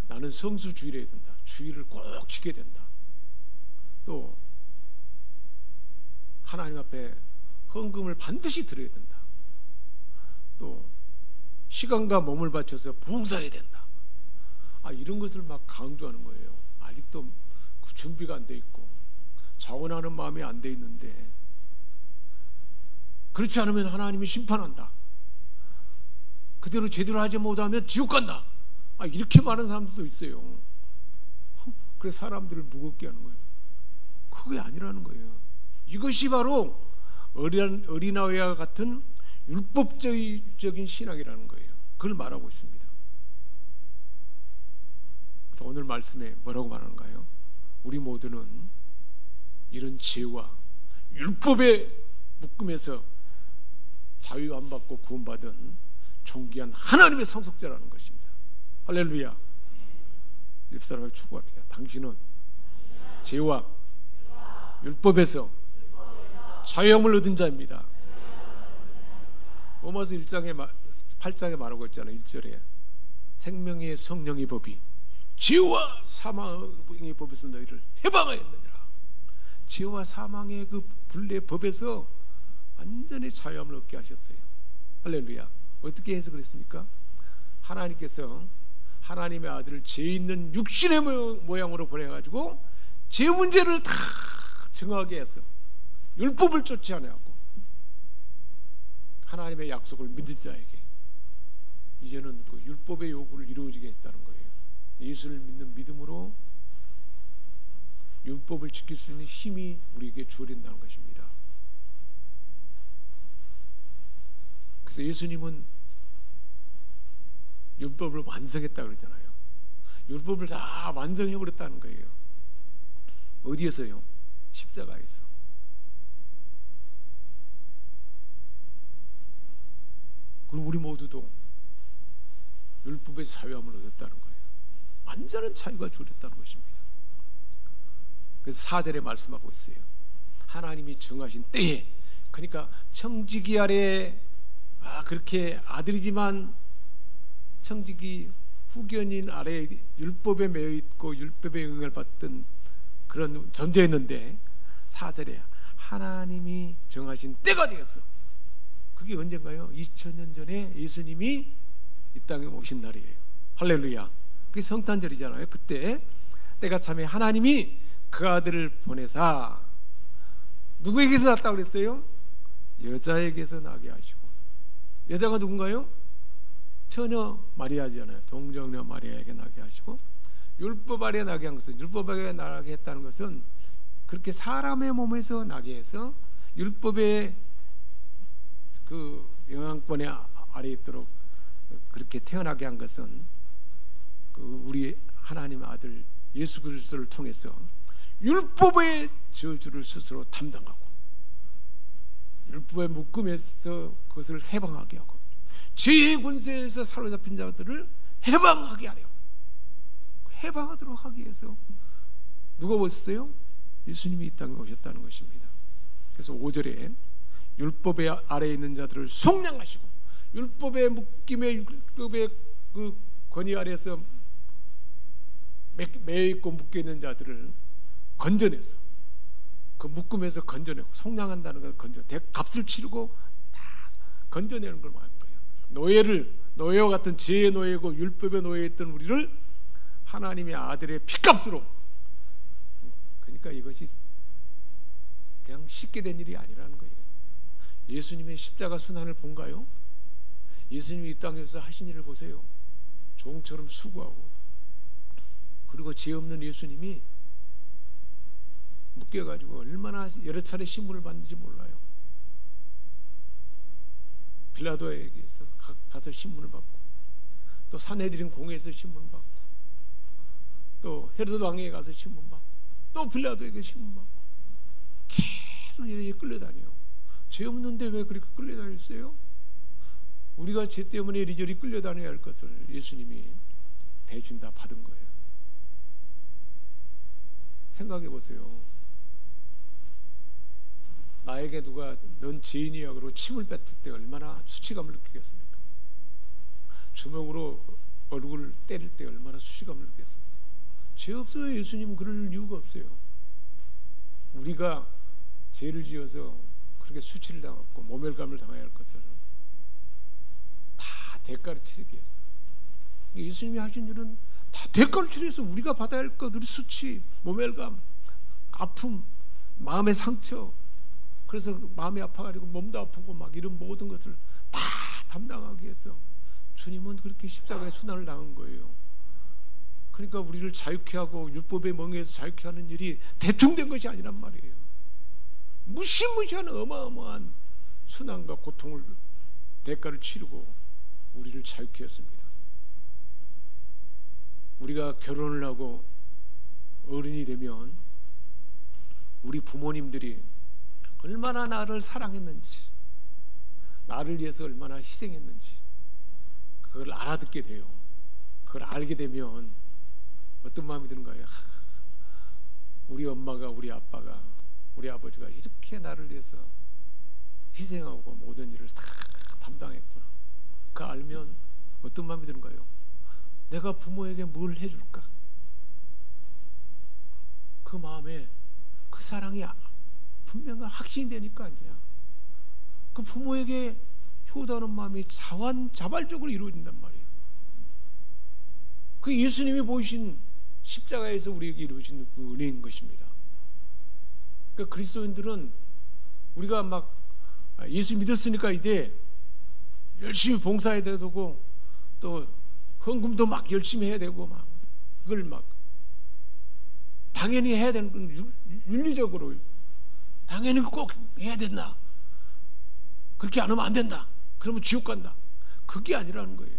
나는 성수주의를 해야 된다. 주의를 꼭 지켜야 된다. 또 하나님 앞에 헌금을 반드시 드려야 된다. 또 시간과 몸을 바쳐서 봉사해야 된다. 이런 것을 막 강조하는 거예요. 아직도 그 준비가 안 돼 있고 자원하는 마음이 안 돼 있는데, 그렇지 않으면 하나님이 심판한다. 그대로 제대로 하지 못하면 지옥 간다. 이렇게 말하는 사람들도 있어요. 그래서 사람들을 무겁게 하는 거예요. 그게 아니라는 거예요. 이것이 바로 어린아이와 같은 율법적인 신앙이라는 거예요. 그걸 말하고 있습니다. 그래서 오늘 말씀에 뭐라고 말하는가요? 우리 모두는 이런 죄와 율법의 묶음에서 자유 안 받고 구원받은 존귀한 하나님의 상속자라는 것입니다. 할렐루야. 옆 사람에게 축복합시다. 당신은 죄와 율법에서 자유함을 얻은 자입니다. 로마서 8장에 말하고 있잖아요. 1절에 생명의 성령의 법이 죄와 사망의 법에서 너희를 해방하였느니라. 죄와 사망의 그 분리의 법에서 완전히 자유함을 얻게 하셨어요. 할렐루야. 어떻게 해서 그랬습니까? 하나님께서 하나님의 아들을 죄 있는 육신의 모양으로 보내가지고 죄 문제를 다 정하게 해서 율법을 쫓지 않았고 하나님의 약속을 믿는 자에게 이제는 그 율법의 요구를 이루어지게 했다는 거예요. 예수를 믿는 믿음으로 율법을 지킬 수 있는 힘이 우리에게 주어진다는 것입니다. 그래서 예수님은 율법을 완성했다 그러잖아요. 율법을 다 완성해버렸다는 거예요. 어디에서요? 십자가에서. 그리고 우리 모두도 율법의 자유함을 얻었다는 거예요. 완전한 자유가 주어졌다는 것입니다. 그래서 4절에 말씀하고 있어요. 하나님이 정하신 때에, 그러니까 청지기 아래 그렇게 아들이지만 청지기 후견인 아래 율법에 매여 있고 율법의 영향을 받던 그런 존재였는데 4절에 하나님이 정하신 때가 되었어. 그게 언젠가요? 2000년 전에 예수님이 이 땅에 오신 날이에요. 할렐루야. 그게 성탄절이잖아요. 그때 때가 참에 하나님이 그 아들을 보내사 누구에게서 낳았다고 그랬어요? 여자에게서 나게 하시고. 여자가 누군가요? 처녀 마리아잖아요. 동정녀 마리아에게 나게 하시고, 율법 아래 나게 한 것은, 율법 아래 나게 했다는 것은 그렇게 사람의 몸에서 나게 해서 율법의 그 영향권에 아래 있도록 그렇게 태어나게 한 것은 그 우리 하나님의 아들 예수 그리스도를 통해서 율법의 저주를 스스로 담당하고 율법의 묶음에서 그것을 해방하게 하고 죄의 권세에서 사로잡힌 자들을 해방하게 하려, 해방하도록 하기 위해서 누가 오셨어요? 예수님이 이 땅에 오셨다는 것입니다. 그래서 5절에 율법의 아래에 있는 자들을 속량하시고 율법의 묶임에 율법의 그 권위 아래에서 매여있고 묶여있는 자들을 건져내서 그 묶음에서 건져내고, 속량한다는 건 건져, 값을 치르고 다 건져내는 걸 말하는 거예요. 노예와 같은 죄의 노예고 율법의 노예였던 우리를 하나님의 아들의 피값으로. 그러니까 이것이 그냥 쉽게 된 일이 아니라는 거예요. 예수님의 십자가 순환을 본가요? 예수님이 이 땅에서 하신 일을 보세요. 종처럼 수고하고, 그리고 죄 없는 예수님이 묶여가지고 얼마나 여러 차례 신문을 받는지 몰라요. 빌라도에게서 가서 신문을 받고, 또 산헤드린 공회에서 신문을 받고, 또 헤로드 왕에게 가서 신문 받고, 또 빌라도에게 신문 받고, 계속 이렇게 끌려다녀요. 죄 없는데 왜 그렇게 끌려다녔어요? 우리가 죄 때문에 이리저리 끌려다녀야 할 것을 예수님이 대신 다 받은 거예요. 생각해 보세요. 나에게 누가 넌 죄인이야 그러고 침을 뱉을 때 얼마나 수치감을 느끼겠습니까? 주먹으로 얼굴을 때릴 때 얼마나 수치감을 느끼겠습니까? 죄 없어요. 예수님은 그럴 이유가 없어요. 우리가 죄를 지어서 그렇게 수치를 당하고 모멸감을 당해야 할 것을 다 대가를 치르게 했어. 예수님이 하신 일은 다 대가를 치르해서 우리가 받아야 할 것, 우리 수치, 모멸감, 아픔, 마음의 상처, 그래서 마음이 아파가지고 몸도 아프고 막 이런 모든 것을 다 담당하기 위해서 주님은 그렇게 십자가에 순환을 당한 거예요. 그러니까 우리를 자유케 하고 율법의 멍에서 자유케 하는 일이 대충 된 것이 아니란 말이에요. 무시무시한 어마어마한 순환과 고통을 대가를 치르고 우리를 자유케 했습니다. 우리가 결혼을 하고 어른이 되면 우리 부모님들이 얼마나 나를 사랑했는지, 나를 위해서 얼마나 희생했는지 그걸 알아듣게 돼요. 그걸 알게 되면 어떤 마음이 드는 거예요? 우리 엄마가, 우리 아빠가, 우리 아버지가 이렇게 나를 위해서 희생하고 모든 일을 다 담당했구나. 그거 알면 어떤 마음이 드는 거예요? 내가 부모에게 뭘 해줄까? 그 마음에 그 사랑이 분명히 확신이 되니까 이제 그 부모에게 효도하는 마음이 자발적으로 이루어진단 말이에요. 그 예수님이 보이신 십자가에서 우리에게 이루어진 그 은혜인 것입니다. 그러니까 그리스도인들은 우리가 막 예수 믿었으니까 이제 열심히 봉사해야 되고 또 헌금도 막 열심히 해야 되고 막 그걸 막 당연히 해야 되는 건 윤리적으로 당연히 꼭 해야 된다. 그렇게 안 하면 안 된다. 그러면 지옥 간다. 그게 아니라는 거예요.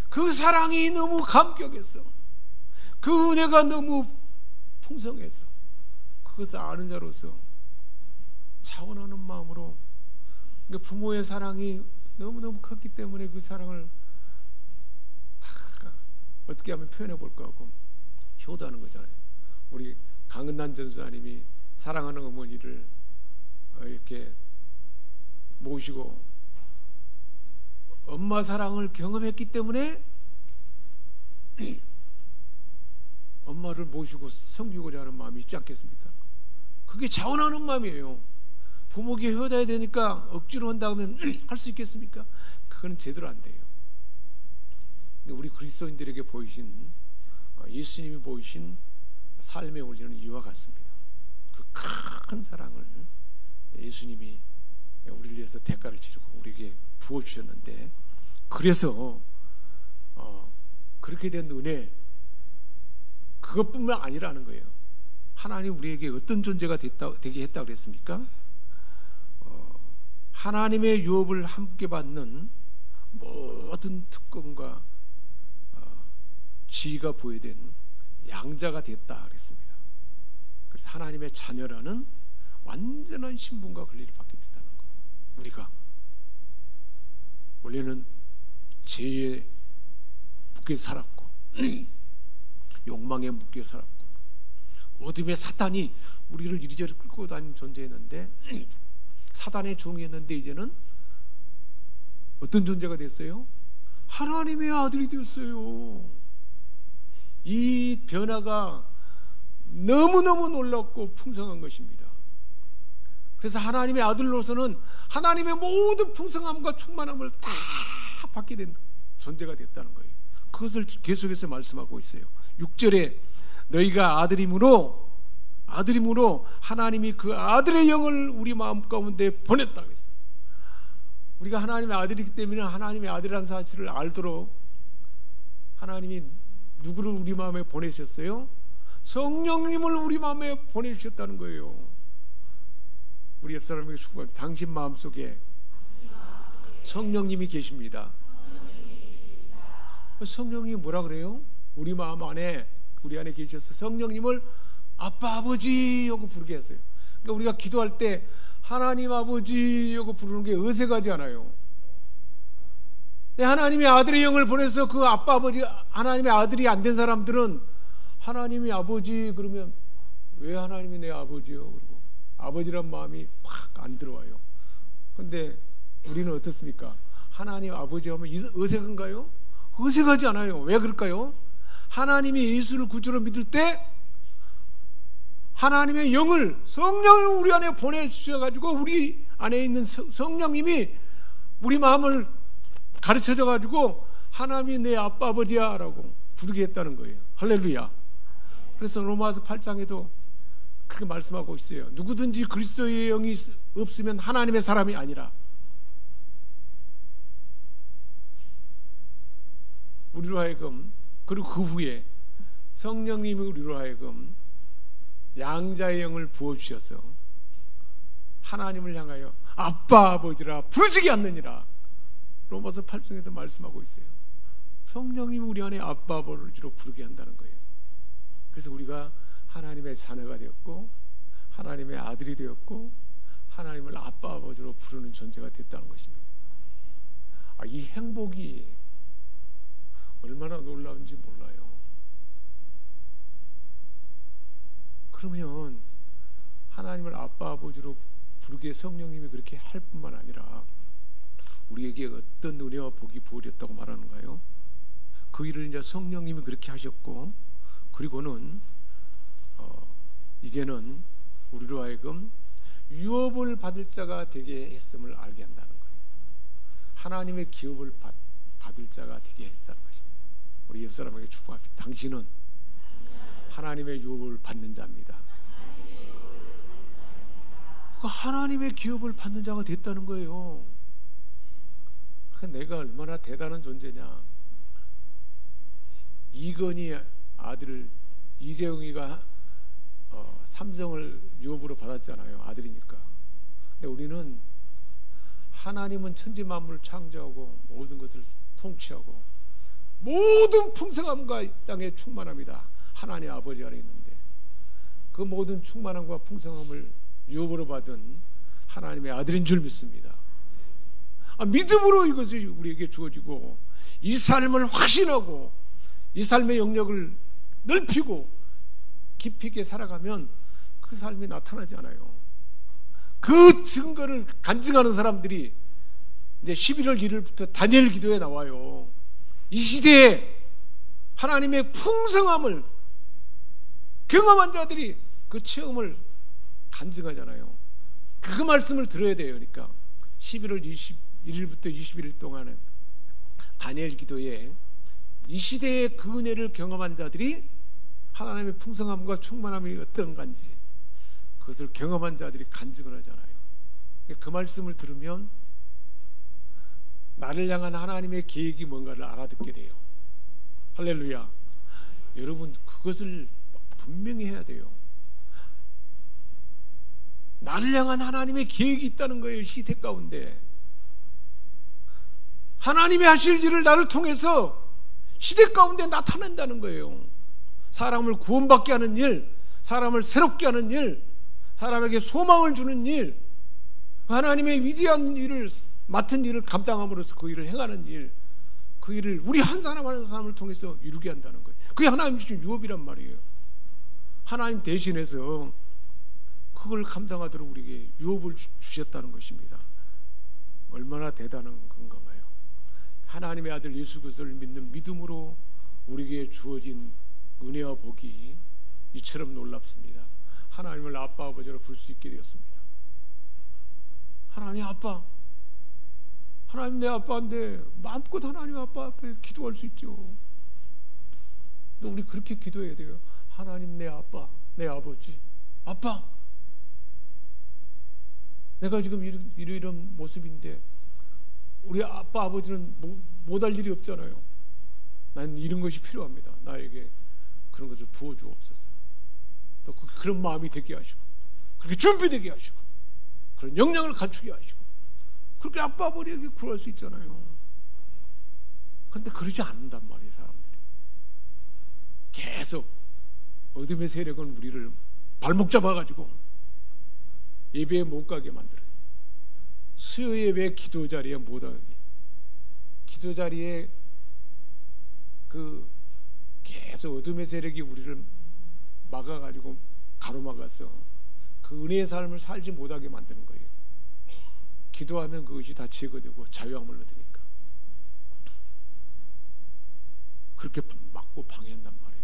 그 사랑이 너무 감격했어. 그 은혜가 너무 풍성해서 그것을 아는 자로서 자원하는 마음으로, 그러니까 부모의 사랑이 너무너무 컸기 때문에 그 사랑을 다 어떻게 하면 표현해 볼까 하고 효도하는 거잖아요. 우리 강은단 전사님이 사랑하는 어머니를 이렇게 모시고 엄마 사랑을 경험했기 때문에 엄마를 모시고 섬기고자 하는 마음이 있지 않겠습니까? 그게 자원하는 마음이에요. 부모에게 효도해야 되니까 억지로 한다 하면 할 수 있겠습니까? 그건 제대로 안 돼요. 우리 그리스도인들에게 보이신, 예수님이 보이신 삶의 원리는 이와 같습니다. 그 큰 사랑을 예수님이 우리를 위해서 대가를 치르고 우리에게 부어주셨는데, 그래서 그렇게 된 은혜, 그것뿐만 아니라는 거예요. 하나님 우리에게 어떤 존재가 되게 했다고 그랬습니까? 하나님의 유업을 함께 받는 모든 특권과 지위가 부여된 양자가 됐다 그랬습니다. 그래서 하나님의 자녀라는 완전한 신분과 권리를 받게 됐다는 것. 우리가 원래는 죄에 묶여 살았고 욕망에 묶여 살았고 어둠의 사탄이 우리를 이리저리 끌고 다니는 존재였는데, 사단의 종이었는데 이제는 어떤 존재가 됐어요? 하나님의 아들이 되었어요. 이 변화가 너무너무 놀랍고 풍성한 것입니다. 그래서 하나님의 아들로서는 하나님의 모든 풍성함과 충만함을 다 받게 된 존재가 됐다는 거예요. 그것을 계속해서 말씀하고 있어요. 6절에 너희가 아들임으로 하나님이 그 아들의 영을 우리 마음 가운데 보냈다 그랬어요. 우리가 하나님의 아들이기 때문에 하나님의 아들이라는 사실을 알도록 하나님이 누구를 우리 마음에 보내셨어요? 성령님을 우리 마음에 보내주셨다는 거예요. 우리 옆 사람에게 축복합니다. 당신 마음속에 성령님이 계십니다. 성령님이 뭐라 그래요? 우리 마음 안에, 우리 안에 계셔서 성령님을 아빠 아버지 하고 부르게 했어요. 그러니까 우리가 기도할 때 하나님 아버지 하고 부르는 게 어색하지 않아요. 하나님의 아들의 영을 보내서 그 아빠 아버지, 하나님의 아들이 안 된 사람들은 하나님이 아버지 그러면 왜 하나님이 내 아버지요? 그리고 아버지란 마음이 확 안 들어와요. 근데 우리는 어떻습니까? 하나님 아버지 하면 어색한가요? 어색하지 않아요. 왜 그럴까요? 하나님이 예수를 구주로 믿을 때 하나님의 영을, 성령을 우리 안에 보내주셔가지고 우리 안에 있는 성령님이 우리 마음을 가르쳐줘가지고 하나님이 내 아빠 아버지야 라고 부르게 했다는 거예요. 할렐루야. 그래서 로마서 8장에도 그렇게 말씀하고 있어요. 누구든지 그리스도의 영이 없으면 하나님의 사람이 아니라. 우리로 하여금, 그리고 그 후에 성령님이 우리로 하여금 양자의 영을 부어주셔서 하나님을 향하여 아빠 아버지라 부르지게 않느니라. 로마서 8장에도 말씀하고 있어요. 성령님이 우리 안에 아빠 아버지로 부르게 한다는 거예요. 그래서 우리가 하나님의 자녀가 되었고 하나님의 아들이 되었고 하나님을 아빠 아버지로 부르는 존재가 됐다는 것입니다. 이 행복이 얼마나 놀라운지 몰라요. 그러면 하나님을 아빠 아버지로 부르게 성령님이 그렇게 할 뿐만 아니라 우리에게 어떤 은혜와 복이 부어졌다고 말하는가요? 그 일을 이제 성령님이 그렇게 하셨고, 그리고는 이제는 우리로 하여금 유업을 받을 자가 되게 했음을 알게 한다는 거예요. 하나님의 기업을 받을 자가 되게 했다는 것입니다. 우리 옆 사람에게 축복합니다. 당신은 하나님의 유업을 받는 자입니다. 하나님의 기업을 받는 자가 됐다는 거예요. 내가 얼마나 대단한 존재냐. 이건희 아들을, 이재용이가 삼성을 유업으로 받았잖아요. 아들이니까. 근데 우리는 하나님은 천지 만물을 창조하고 모든 것을 통치하고 모든 풍성함과 땅에 충만합니다. 하나님 아버지 안에 있는데 그 모든 충만함과 풍성함을 유업으로 받은 하나님의 아들인 줄 믿습니다. 믿음으로 이것이 우리에게 주어지고 이 삶을 확신하고 이 삶의 영역을 넓히고 깊이 있게 살아가면 그 삶이 나타나잖아요. 그 증거를 간증하는 사람들이 이제 11월 1일부터 다니엘 기도에 나와요. 이 시대에 하나님의 풍성함을 경험한 자들이 그 체험을 간증하잖아요. 그 말씀을 들어야 돼요. 그러니까 11월 21일부터 21일 동안은 다니엘 기도에 이 시대의 그 은혜를 경험한 자들이 하나님의 풍성함과 충만함이 어떤 건지 그것을 경험한 자들이 간증을 하잖아요. 그 말씀을 들으면 나를 향한 하나님의 계획이 뭔가를 알아듣게 돼요. 할렐루야. 여러분 그것을 분명히 해야 돼요. 나를 향한 하나님의 계획이 있다는 거예요. 시대 가운데 하나님이 하실 일을 나를 통해서 시대 가운데 나타낸다는 거예요. 사람을 구원받게 하는 일, 사람을 새롭게 하는 일, 사람에게 소망을 주는 일, 하나님의 위대한 일을 맡은 일을 감당함으로써 그 일을 행하는 일, 그 일을 우리 한 사람 한 사람을 통해서 이루게 한다는 거예요. 그게 하나님 주신 유업이란 말이에요. 하나님 대신해서 그걸 감당하도록 우리에게 유업을 주셨다는 것입니다. 얼마나 대단한 건가요? 하나님의 아들 예수 그리스도를 믿는 믿음으로 우리에게 주어진 은혜와 복이 이처럼 놀랍습니다. 하나님을 아빠 아버지로 부를 수 있게 되었습니다. 하나님 아빠, 하나님 내 아빠인데 마음껏 하나님 아빠 앞에 기도할 수 있죠. 우리 그렇게 기도해야 돼요. 하나님 내 아빠, 내 아버지, 아빠, 내가 지금 이런 모습인데 우리 아빠 아버지는 못할 일이 없잖아요. 난 이런 것이 필요합니다. 나에게 그런 것을 부어주옵소서. 또 그런 마음이 되게 하시고 그렇게 준비되게 하시고 그런 역량을 갖추게 하시고 그렇게 아빠 아버지에게 구할 수 있잖아요. 그런데 그러지 않는단 말이에요. 사람들이 계속 어둠의 세력은 우리를 발목 잡아가지고 예배에 못 가게 만들어요. 수요 예배 기도 자리에 못 가게, 기도 자리에 그 계속 어둠의 세력이 우리를 막아가지고 가로막아서 그 은혜의 삶을 살지 못하게 만드는 거예요. 기도하면 그것이 다 제거되고 자유함을 얻으니까 그렇게 막고 방해한단 말이에요.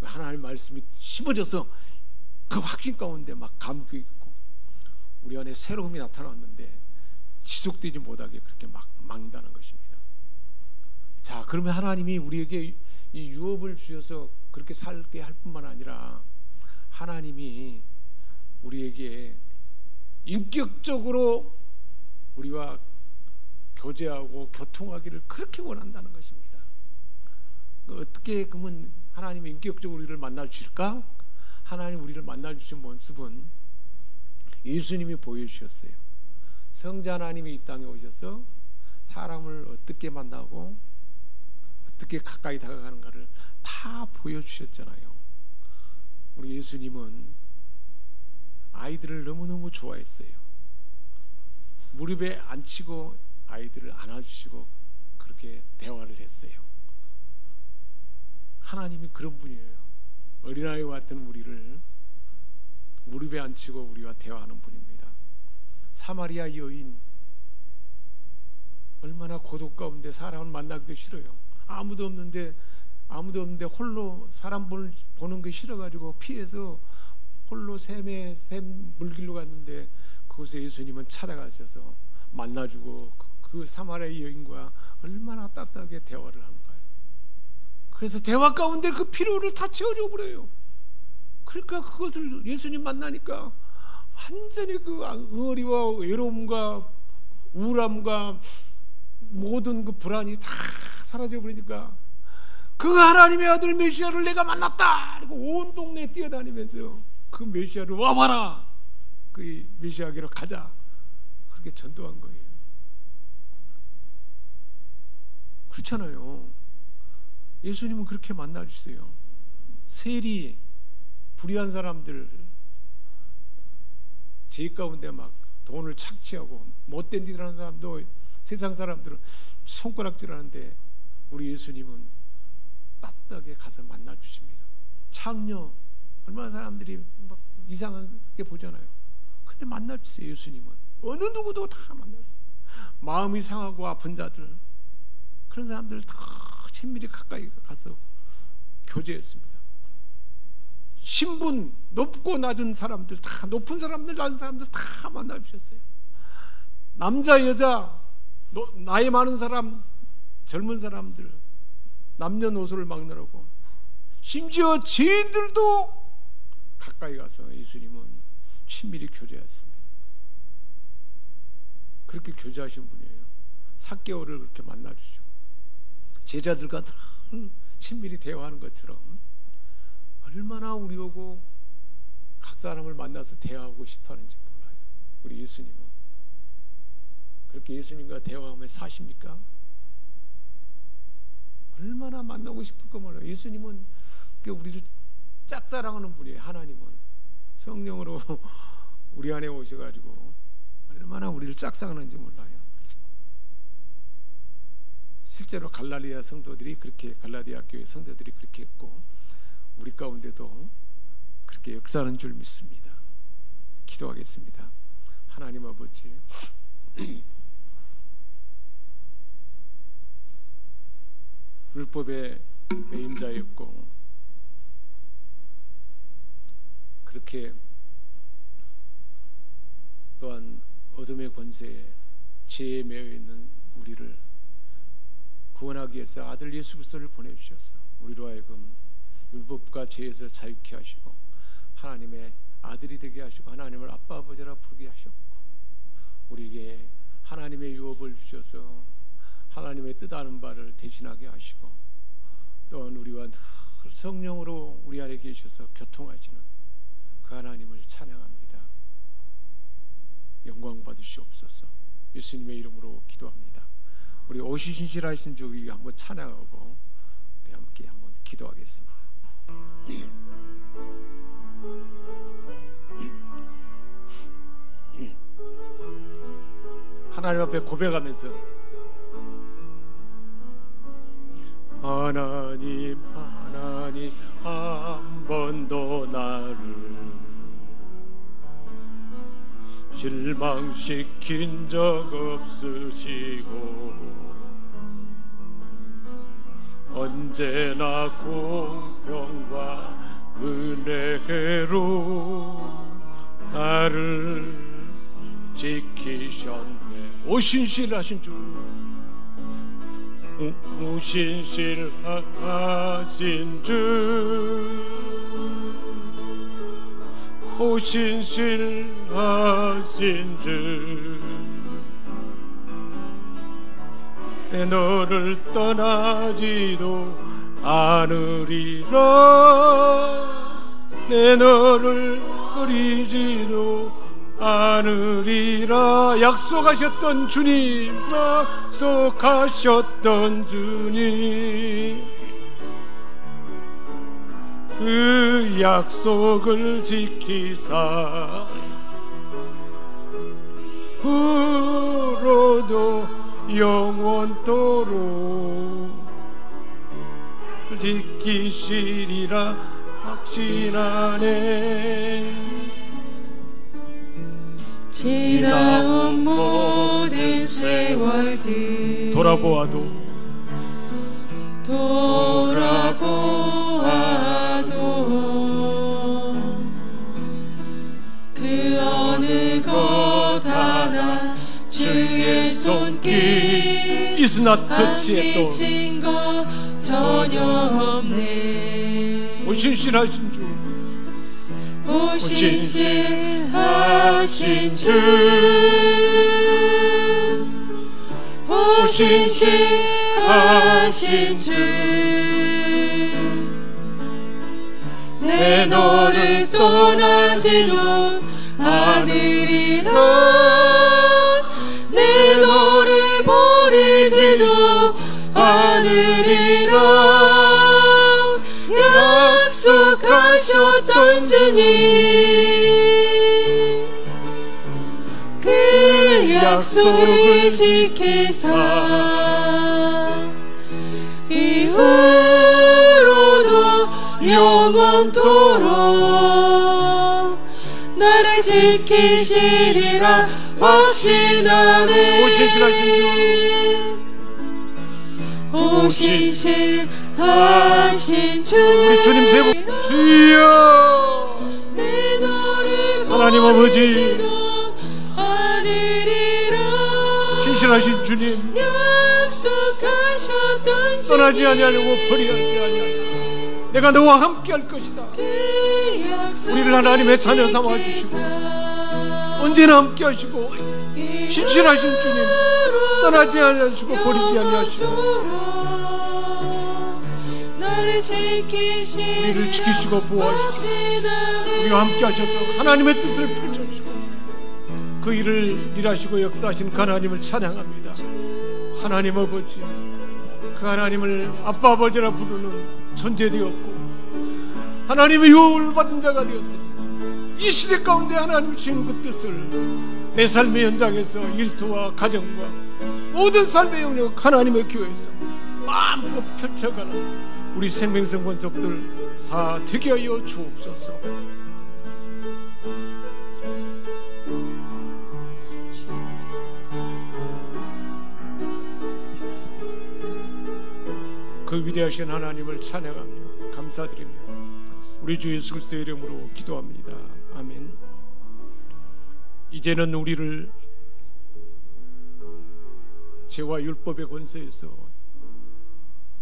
하나님의 말씀이 심어져서 그 확신 가운데 막 감겨 있고 우리 안에 새로움이 나타났는데 지속되지 못하게 그렇게 막 막는다는 것입니다. 자, 그러면 하나님이 우리에게 이 유업을 주셔서 그렇게 살게 할 뿐만 아니라 하나님이 우리에게 인격적으로 우리와 교제하고 교통하기를 그렇게 원한다는 것입니다. 어떻게 그러면 하나님이 인격적으로 우리를 만나 주실까? 하나님 우리를 만나 주신 모습은 예수님이 보여주셨어요. 성자 하나님이 이 땅에 오셔서 사람을 어떻게 만나고 어떻게 가까이 다가가는가를 다 보여주셨잖아요. 우리 예수님은 아이들을 너무너무 좋아했어요. 무릎에 앉히고 아이들을 안아주시고 그렇게 대화를 했어요. 하나님이 그런 분이에요. 어린아이와 같은 우리를 무릎에 앉히고 우리와 대화하는 분입니다. 사마리아 여인 얼마나 고독 가운데 사람을 만나기도 싫어요. 아무도 없는데 홀로 사람 보는 게 싫어가지고 피해서 홀로 샘 물길로 갔는데 그곳에 예수님은 찾아가셔서 만나주고 그 사마리아 여인과 얼마나 따뜻하게 대화를 하는 거예요. 그래서 대화 가운데 그 필요를 다 채워줘 버려요. 그러니까 그것을 예수님 만나니까 완전히 그 응어리와 외로움과 우울함과 모든 그 불안이 다 사라져 버리니까 그 하나님의 아들 메시아를 내가 만났다! 그리고 온 동네에 뛰어다니면서 그 메시아를 와봐라! 그 메시아에게로 가자! 그렇게 전도한 거예요. 그렇잖아요. 예수님은 그렇게 만나주세요. 세리 불의한 사람들, 제 가운데 막 돈을 착취하고 못된 짓을 하는 사람도, 세상 사람들은 손가락질하는데 우리 예수님은 따뜻하게 가서 만나주십니다. 창녀, 얼마나 사람들이 막 이상하게 보잖아요. 근데 만나주세요. 예수님은 어느 누구도 다 만나주세요. 마음이 상하고 아픈 자들, 그런 사람들을 다 친밀히 가까이 가서 교제했습니다. 신분 높고 낮은 사람들, 다 높은 사람들, 낮은 사람들 다 만나주셨어요. 남자 여자, 나이 많은 사람, 젊은 사람들, 남녀노소를 막느라고, 심지어 죄인들도 가까이 가서 예수님은 친밀히 교제했습니다. 그렇게 교제하신 분이에요. 삭개오를 그렇게 만나주시고 제자들과 늘 친밀히 대화하는 것처럼 얼마나 우리하고 각 사람을 만나서 대화하고 싶어하는지 몰라요. 우리 예수님은 그렇게 예수님과 대화하며 사십니까? 얼마나 만나고 싶을까 몰라요. 예수님은 우리를 짝사랑하는 분이에요. 하나님은 성령으로 우리 안에 오셔가지고 얼마나 우리를 짝사랑하는지 몰라요. 실제로 갈라디아 성도들이 그렇게, 갈라디아 교회 성도들이 그렇게 했고 우리 가운데도 그렇게 역사하는 줄 믿습니다. 기도하겠습니다. 하나님 아버지, 율법의 매인자였고 그렇게 또한 어둠의 권세에 죄에 매여 있는 우리를 구원하기 위해서 아들 예수 그리스도를 보내주셔서 우리로 하여금 율법과 죄에서 자유케 하시고 하나님의 아들이 되게 하시고 하나님을 아빠 아버지라 부르게 하셨고 우리에게 하나님의 유업을 주셔서 하나님의 뜻하는 바를 대신하게 하시고 또한 우리와 늘 성령으로 우리 안에 계셔서 교통하시는 그 하나님을 찬양합니다. 영광 받으시옵소서. 예수님의 이름으로 기도합니다. 우리 오시신실하신 주 한번 찬양하고 우리 함께 한번 기도하겠습니다. 하나님 앞에 고백하면서 하나님 하나님 한 번도 나를 실망시킨 적 없으시고 언제나 공평과 은혜로 나를 지키셨네. 오신실하신 주, 오신실하신 주, 오신실하신 주, 내 너를 떠나지도 않으리라, 내 너를 버리지도 않으리라. 약속하셨던 주님, 약속하셨던 주님, 그 약속을 지키사 후로도 영원토록 지키시리라 확신하네. 지나온 모든 세월들 돌아보아도 그 어느 것 하나 주의 손길 이스나 터치에 또 미친 것 전혀 없네. 오신실하신 주, 오신실하신 주, 오신실하신 주, 내 너를 떠나지도 않으리라, 내 너를 버리지도 않으리라. 약속하신 약속하셨던 주님, 그 약속을 지키사 이후로도 영원토록 나를 지키시리라 확신하네. 오신실하신 주님, 우리 주님 세 분 주여 내 너를 하나님 아버지, 하늘이라 신실하신 주님, 약속하셨던 떠나지 아니하려고 버리지 아니하려 내가 너와 함께 할 것이다. 우리를 하나님의 자녀 삼아 주시고 언제나 함께 하시고 신실하신 주님, 떠나지 아니하시고 버리지 아니하시고 우리를 지키시고 보호하시고 우리와 함께 하셔서 하나님의 뜻을 펼쳐주시고 그 일을 일하시고 역사하신 그 하나님을 찬양합니다. 하나님 아버지, 그 하나님을 아빠 아버지라 부르는 존재 되었고 하나님의 유업을 받은 자가 되었으니 이 시대 가운데 하나님 주신 그 뜻을 내 삶의 현장에서 일터와 가정과 모든 삶의 영역 하나님의 교회에서 마음껏 펼쳐가는 우리 생명성 권속들 다 되게 하여 주옵소서. 그 위대하신 하나님을 찬양하며 감사드리며 우리 주 예수 그리스도의 이름으로 기도합니다. 아멘. 이제는 우리를 죄와 율법의 권세에서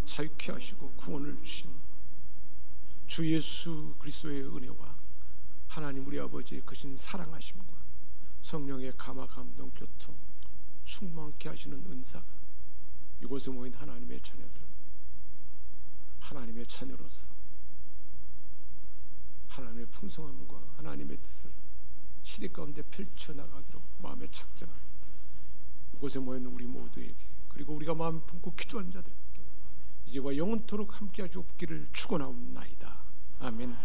자유케 하시고 구원을 주신 주 예수 그리스도의 은혜와 하나님 우리 아버지의 크신 사랑하심과 성령의 감화 감동 교통 충만케 하시는 은사가 이곳에 모인 하나님의 자녀들, 하나님의 자녀로서 하나님의 풍성함과 하나님의 뜻을 시대 가운데 펼쳐나가기로 마음에 작정한 이곳에 모인 우리 모두에게, 그리고 우리가 마음 품고 기도한 자들에게 이제와 영원토록 함께 하시옵기를 축원하옵나이다. 아멘.